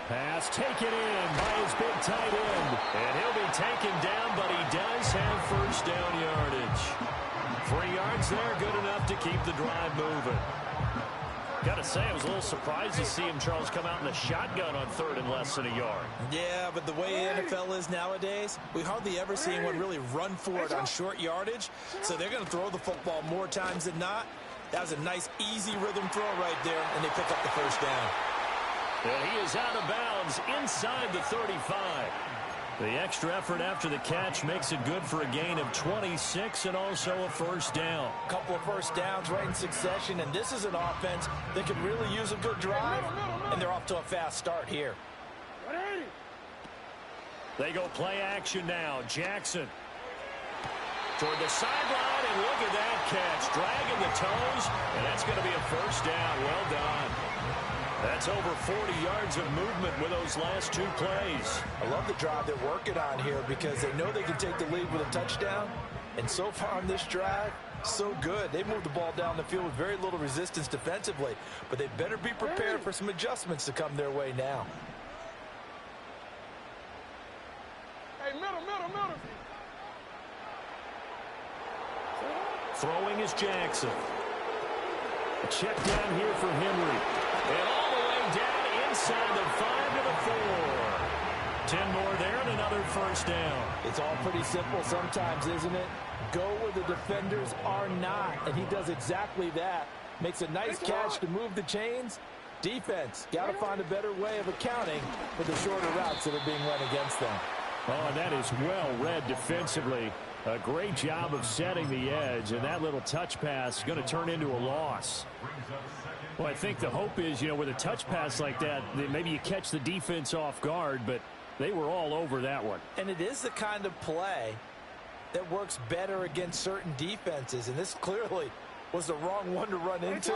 Pass taken in by his big tight end. And he'll be taken down, but he does have first down yardage. 3 yards there, good enough to keep the drive moving. Got to say, I was a little surprised to see him, Charles, come out in the shotgun on third and less than a yard. Yeah, but the way the NFL is nowadays, we hardly ever see anyone really run for it on short yardage. So they're going to throw the football more times than not. That was a nice, easy rhythm throw right there, and they pick up the first down. And he is out of bounds inside the 35. The extra effort after the catch makes it good for a gain of 26 and also a first down. A couple of first downs right in succession, and this is an offense that could really use a good drive, and they're off to a fast start here. They go play action now. Jackson toward the sideline, and look at that catch. Dragging the toes, and that's going to be a first down. Well done. That's over 40 yards of movement with those last two plays. I love the drive they're working on here because they know they can take the lead with a touchdown. And so far on this drive, so good. They moved the ball down the field with very little resistance defensively. But they better be prepared for some adjustments to come their way now. Hey, middle. Throwing is Jackson. A check down here for Henry. And all the way down inside the 5 to the 4. 10 more there and another first down. It's all pretty simple sometimes, isn't it? Go where the defenders are not, and he does exactly that. Makes a nice catch to move the chains. Defense, got to find a better way of accounting for the shorter routes that are being run against them. Oh, that is well read defensively. A great job of setting the edge, and that little touch pass is going to turn into a loss. Well, I think the hope is, with a touch pass like that, maybe you catch the defense off guard, but they were all over that one. And it is the kind of play that works better against certain defenses, and this clearly was the wrong one to run into.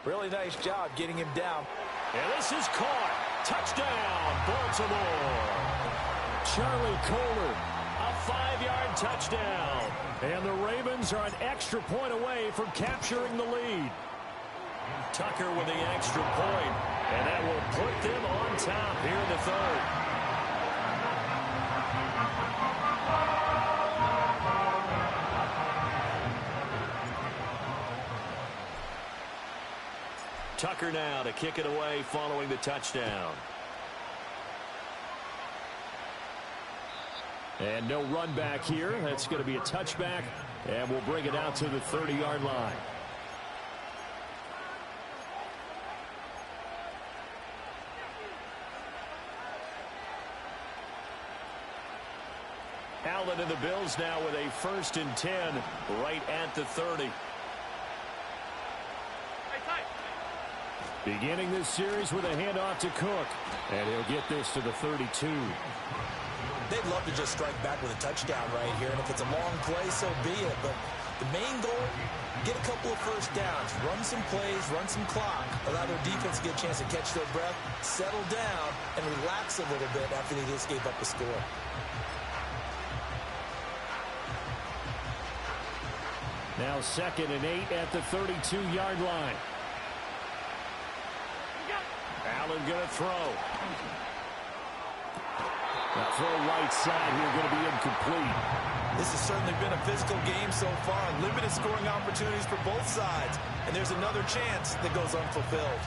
Really nice job getting him down. And this is caught. Touchdown, Baltimore. Charlie Kohler, a 5-yard touchdown. And the Ravens are an extra point away from capturing the lead. Tucker with the extra point, and that will put them on top here in the third. Tucker now to kick it away following the touchdown. And no run back here. That's going to be a touchback, and we'll bring it out to the 30-yard line. Allen and the Bills now with a 1st and 10 right at the 30. Beginning this series with a handoff to Cook, and he'll get this to the 32. They'd love to just strike back with a touchdown right here, and if it's a long play, so be it. But the main goal, get a couple of first downs, run some plays, run some clock, allow their defense to get a chance to catch their breath, settle down, and relax a little bit after they just gave up a score. Now 2nd and 8 at the 32-yard line. Allen going to throw. The throw right side here going to be incomplete. This has certainly been a physical game so far. Limited scoring opportunities for both sides. And there's another chance that goes unfulfilled.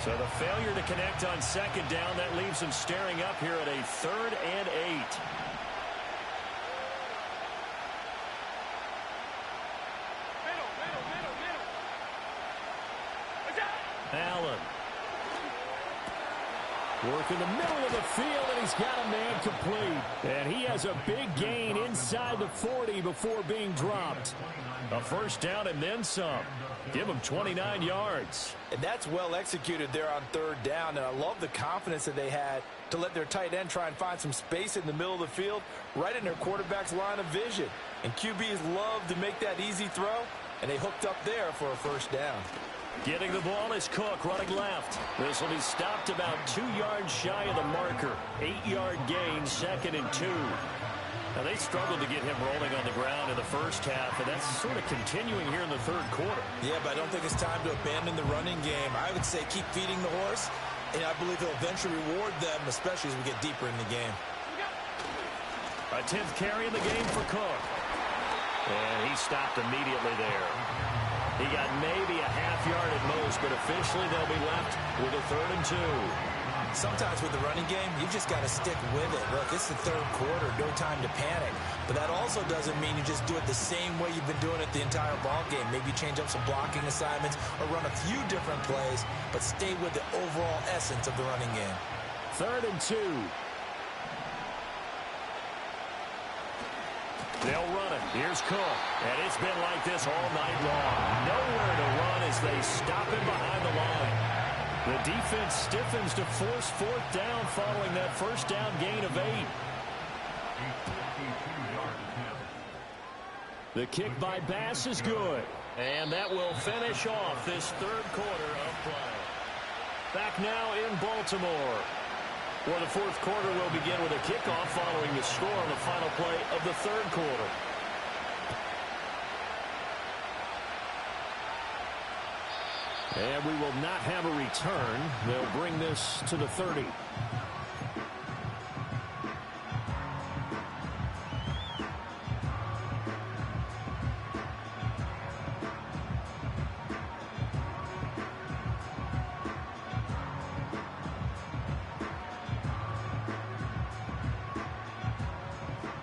So the failure to connect on 2nd down, that leaves them staring up here at a 3rd and 8. Allen. Working the middle of the field, and he's got a man complete. And he has a big gain inside the 40 before being dropped. A first down and then some. Give him 29 yards. And that's well executed there on 3rd down. And I love the confidence that they had to let their tight end try and find some space in the middle of the field, right in their quarterback's line of vision. And QBs love to make that easy throw, and they hooked up there for a first down. Getting the ball is Cook running left. This will be stopped about 2 yards shy of the marker. 8-yard gain, 2nd and 2. Now they struggled to get him rolling on the ground in the first half, and that's sort of continuing here in the 3rd quarter. Yeah, but I don't think it's time to abandon the running game. I would say keep feeding the horse, and I believe he'll eventually reward them, especially as we get deeper in the game. A 10th carry in the game for Cook. And he stopped immediately there. He got maybe a half yard at most, but officially they'll be left with a 3rd and 2. Sometimes with the running game, you just got to stick with it. Look, it's the 3rd quarter, no time to panic. But that also doesn't mean you just do it the same way you've been doing it the entire ball game. Maybe change up some blocking assignments or run a few different plays, but stay with the overall essence of the running game. 3rd and 2. They'll run it. Here's Cook. And it's been like this all night long. Nowhere to run as they stop him behind the line. The defense stiffens to force fourth down following that first down gain of 8. The kick by Bass is good. And that will finish off this third quarter of play. Back now in Baltimore, where the fourth quarter will begin with a kickoff following the score on the final play of the third quarter. And we will not have a return. They'll bring this to the 30.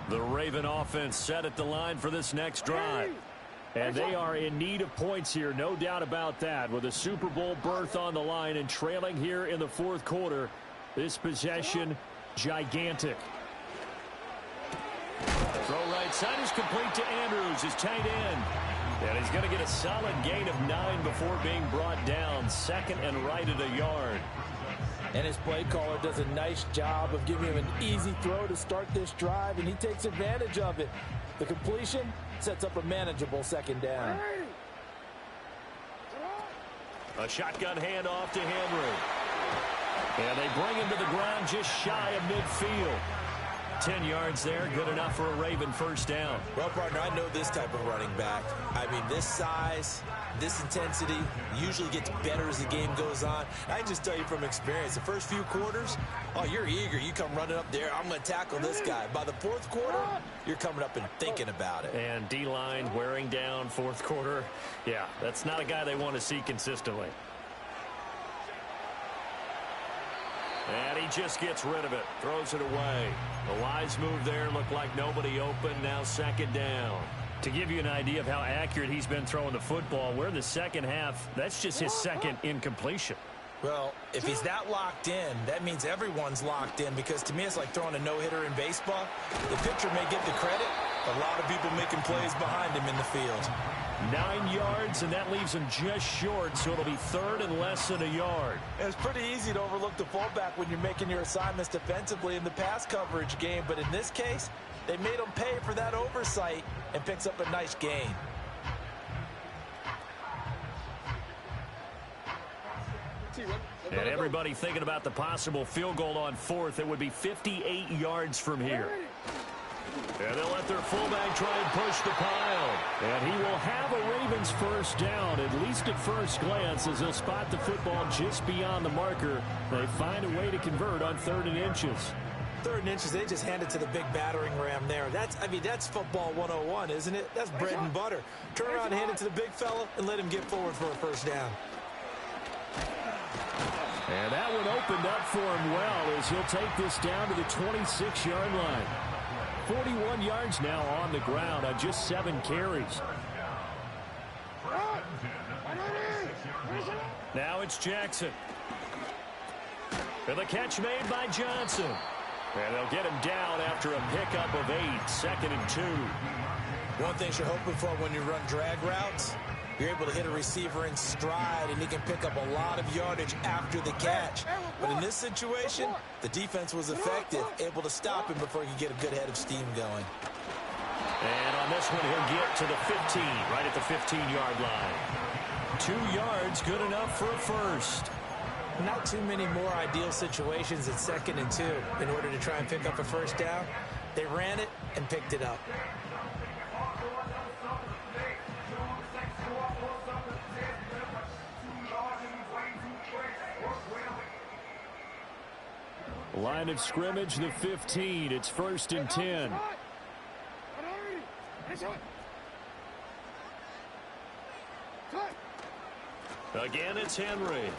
The Raven offense set at the line for this next drive. And they are in need of points here, no doubt about that. With a Super Bowl berth on the line and trailing here in the fourth quarter, this possession, gigantic. Throw right side is complete to Andrews, his tight end. And he's going to get a solid gain of 9 before being brought down. Second and right at a yard. And his play caller does a nice job of giving him an easy throw to start this drive, and he takes advantage of it. The completion sets up a manageable second down. A shotgun handoff to Henry. And they bring him to the ground just shy of midfield. 10 yards there, good enough for a Raven first down. Well, partner, I know this type of running back. I mean, this size, this intensity usually gets better as the game goes on. I can just tell you from experience, the first few quarters, oh, you're eager. You come running up there, I'm going to tackle this guy. By the fourth quarter, you're coming up and thinking about it. And D-line wearing down fourth quarter. Yeah, that's not a guy they want to see consistently. And he just gets rid of it, throws it away. A wise move there, looked like nobody open, now second down. To give you an idea of how accurate he's been throwing the football, we're in the second half. That's just his second incompletion. Well, if he's that locked in, that means everyone's locked in, because to me it's like throwing a no-hitter in baseball. The pitcher may get the credit, a lot of people making plays behind him in the field. 9 yards, and that leaves him just short, so it'll be third and less than a yard. And it's pretty easy to overlook the fullback when you're making your assignments defensively in the pass coverage game, but in this case, they made him pay for that oversight and picks up a nice gain. And everybody thinking about the possible field goal on fourth. It would be 58 yards from here. And they'll let their fullback try and push the pile. And he will have a Ravens first down, at least at first glance, as he'll spot the football just beyond the marker. They find a way to convert on 3rd and inches. 3rd and inches, they just hand it to the big battering ram there. That's football 101, isn't it? That's bread and butter. Turn around, hand it to the big fella, and let him get forward for a first down. And that one opened up for him well, as he'll take this down to the 26-yard line. 41 yards now on the ground on just 7 carries. Now it's Jackson. And the catch made by Johnson. And they'll get him down after a pickup of 8, 2nd and 2. One thing you're hoping for when you run drag routes, you're able to hit a receiver in stride, and he can pick up a lot of yardage after the catch. But in this situation, the defense was effective, able to stop him before he could get a good head of steam going. And on this one, he'll get to the 15, right at the 15-yard line. 2 yards, good enough for a first. Not too many more ideal situations at 2nd and 2 in order to try and pick up a first down. They ran it and picked it up. Line of scrimmage, the 15. It's 1st and 10. Again, it's Henry.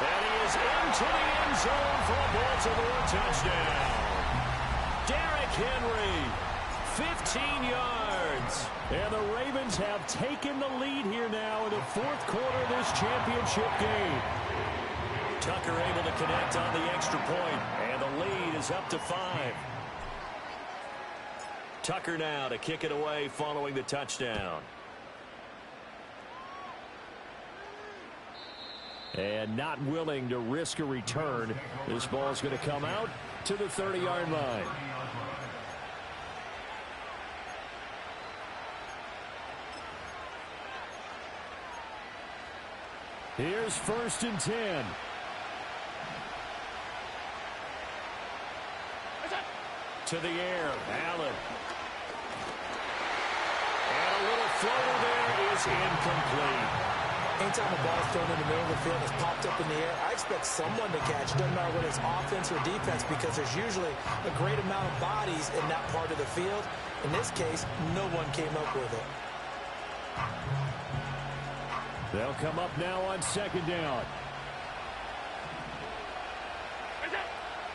And he is into the end zone for a Baltimore touchdown. Derrick Henry, 15 yards. And the Ravens have taken the lead here now in the fourth quarter of this championship game. Tucker able to connect on the extra point, and the lead is up to 5. Tucker now to kick it away following the touchdown. And not willing to risk a return. This ball's going to come out to the 30-yard line. Here's 1st and 10. To the air, Allen. And a little floater there is incomplete. Anytime a ball is thrown in the middle of the field, it's popped up in the air, I expect someone to catch. It doesn't matter whether it's offense or defense, because there's usually a great amount of bodies in that part of the field. In this case, no one came up with it. They'll come up now on 2nd down.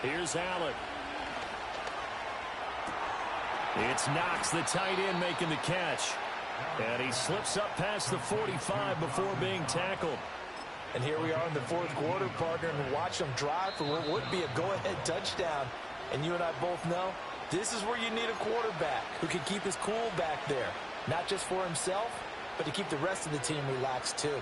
Here's Allen. It's Knox, the tight end, making the catch. And he slips up past the 45 before being tackled. And here we are in the 4th quarter, partner, and watch them drive for what would be a go-ahead touchdown. And you and I both know this is where you need a quarterback who can keep his cool back there. Not just for himself, but to keep the rest of the team relaxed too.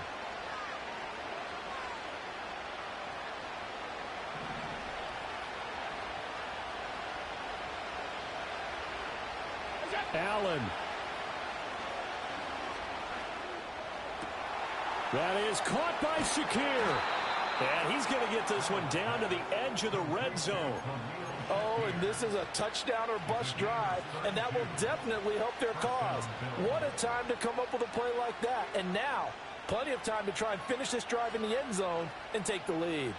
Allen. That is caught by Shakir. And he's going to get this one down to the edge of the red zone. Oh, and this is a touchdown or bust drive, and that will definitely help their cause. What a time to come up with a play like that. And now, plenty of time to try and finish this drive in the end zone and take the lead.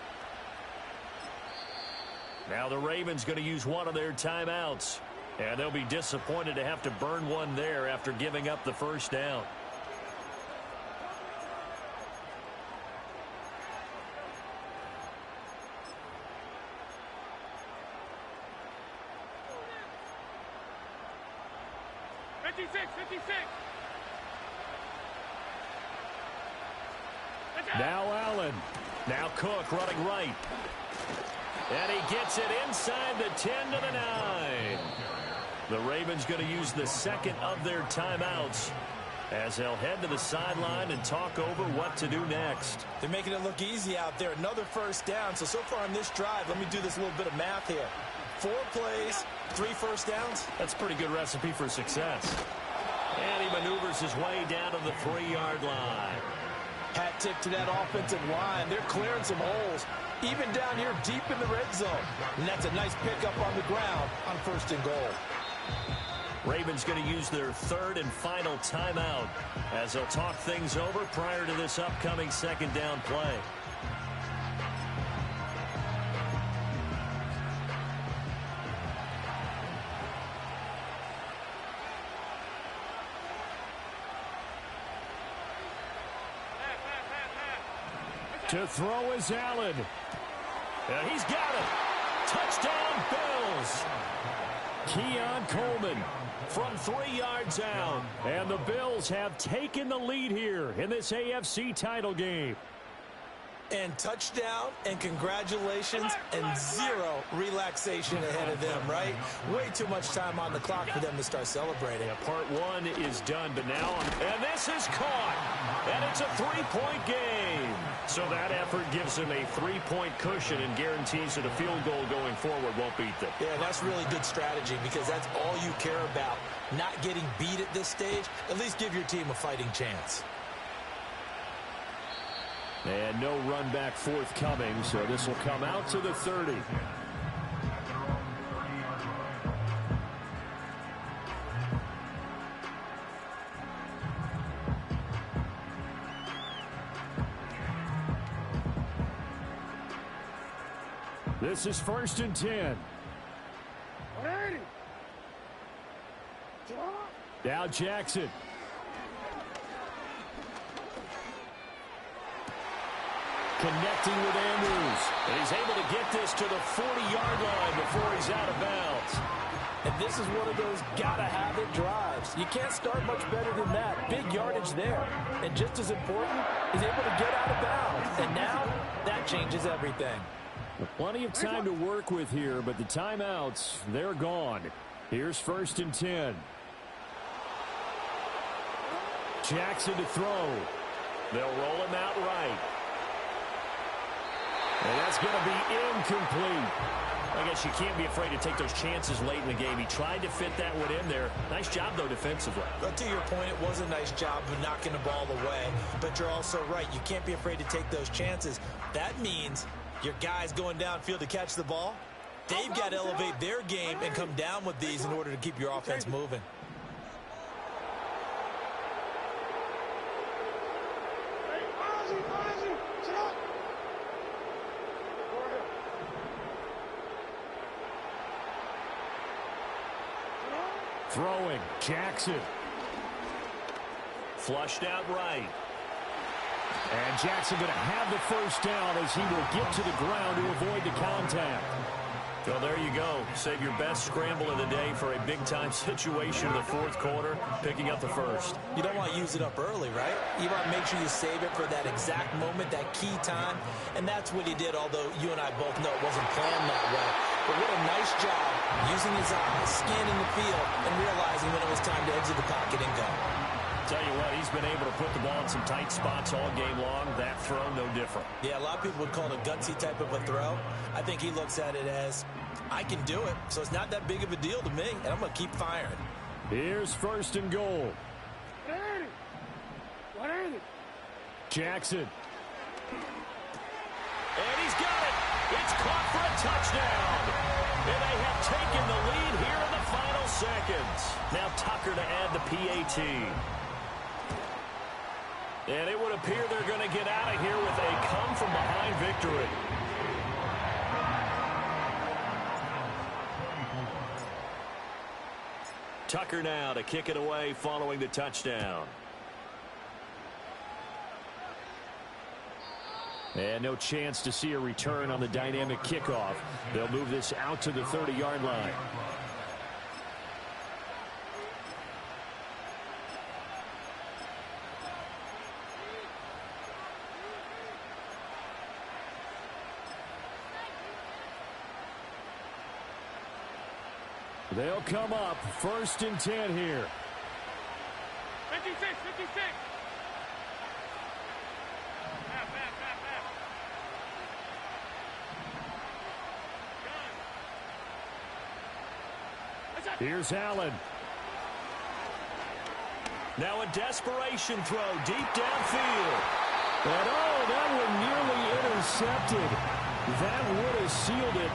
Now the Ravens going to use one of their timeouts. And they'll be disappointed to have to burn one there after giving up the 1st down. Now Allen. Now Cook running right. And he gets it inside the 10 to the 9. The Ravens going to use the 2nd of their timeouts as they'll head to the sideline and talk over what to do next. They're making it look easy out there. Another 1st down. So far on this drive, let me do this little bit of math here. 4 plays, 3 1st downs. That's a pretty good recipe for success. And he maneuvers his way down to the 3-yard line. Hat tip to that offensive line. They're clearing some holes, even down here deep in the red zone. And that's a nice pickup on the ground on 1st and goal. Ravens going to use their 3rd and final timeout as they'll talk things over prior to this upcoming 2nd down play. To throw is Allen. And he's got it. Touchdown, Bills. Keon Coleman from 3 yards out. And the Bills have taken the lead here in this AFC title game. And touchdown and congratulations and 0 relaxation ahead of them, right? Way too much time on the clock for them to start celebrating. Yeah, part 1 is done, but now, and this is caught. And it's a 3-point game. So that effort gives them a 3-point cushion and guarantees that a field goal going forward won't beat them. Yeah, that's really good strategy because that's all you care about. Not getting beat at this stage. At least give your team a fighting chance. And no run back forthcoming, so this will come out to the 30. This is 1st and 10. Now Jackson. Connecting with Andrews. And he's able to get this to the 40-yard line before he's out of bounds. And this is one of those gotta-have-it drives. You can't start much better than that. Big yardage there. And just as important, he's able to get out of bounds. And now, that changes everything. Plenty of time to work with here, but the timeouts, they're gone. Here's 1st and 10. Jackson to throw. They'll roll him out right. going to be incomplete. I guess you can't be afraid to take those chances late in the game. He tried to fit that one in there. Nice job, though, defensively. But to your point, it was a nice job of knocking the ball away. But you're also right. You can't be afraid to take those chances. That means your guys going downfield to catch the ball, they've got to elevate their game and come down with these in order to keep your offense moving. Throwing, Jackson. Flushed out right. And Jackson going to have the first down as he will get to the ground to avoid the contact. Well, there you go. Save your best scramble of the day for a big-time situation in the fourth quarter, picking up the first. You don't want to use it up early, right? You want to make sure you save it for that exact moment, that key time. And that's what he did, although you and I both know it wasn't planned that way. But what a nice job using his eyes, scanning the field, and realizing when it was time to exit the pocket and go. Tell you what, he's been able to put the ball in some tight spots all game long. That throw, no different. Yeah, a lot of people would call it a gutsy type of a throw. I think he looks at it as, I can do it, so it's not that big of a deal to me, and I'm going to keep firing. Here's first and goal. Jackson. And he's got it. It's caught for a touchdown. And they have taken the lead here in the final seconds. Now Tucker to add the PAT. And it would appear they're going to get out of here with a come-from-behind victory. Tucker now to kick it away following the touchdown. And no chance to see a return on the dynamic kickoff. They'll move this out to the 30-yard line. They'll come up first and 10 here. 56. Here's Allen. Now a desperation throw deep downfield. And that one nearly intercepted. That would have sealed it.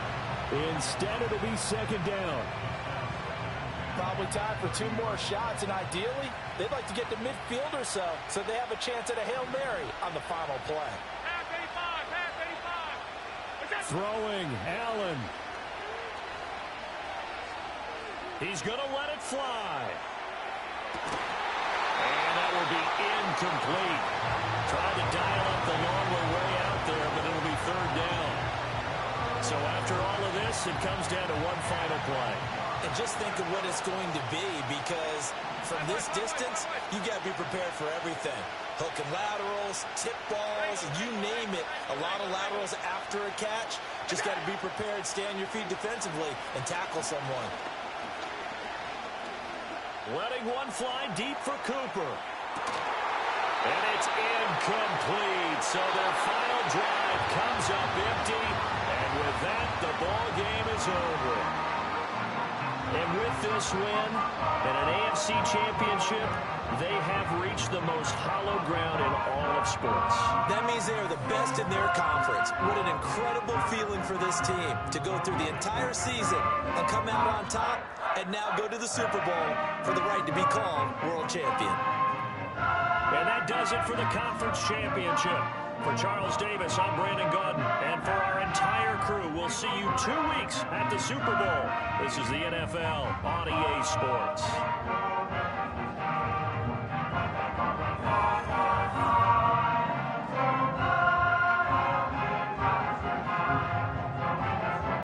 Instead, it'll be second down. Probably time for 2 more shots, and ideally, they'd like to get to midfield or so they have a chance at a Hail Mary on the final play. Half 85. Throwing, Allen. He's going to let it fly. And that will be incomplete. Tried to dial up the longer way out there, but it'll be third down. So after all of this, it comes down to one final play. And just think of what it's going to be, because from this distance, you got to be prepared for everything. Hook and laterals, tip balls, you name it. A lot of laterals after a catch. Just got to be prepared, stay on your feet defensively, and tackle someone. Letting one fly deep for Cooper. And it's incomplete. So their final drive comes up empty. And with that, the ball game is over. And with this win and an AFC championship, they have reached the most hallowed ground in all of sports. That means they are the best in their conference. What an incredible feeling for this team to go through the entire season and come out on top and now go to the Super Bowl for the right to be called world champion. And that does it for the conference championship. For Charles Davis, I'm Brandon Gaudin. And for our entire crew, we'll see you 2 weeks at the Super Bowl. This is the NFL on EA Sports.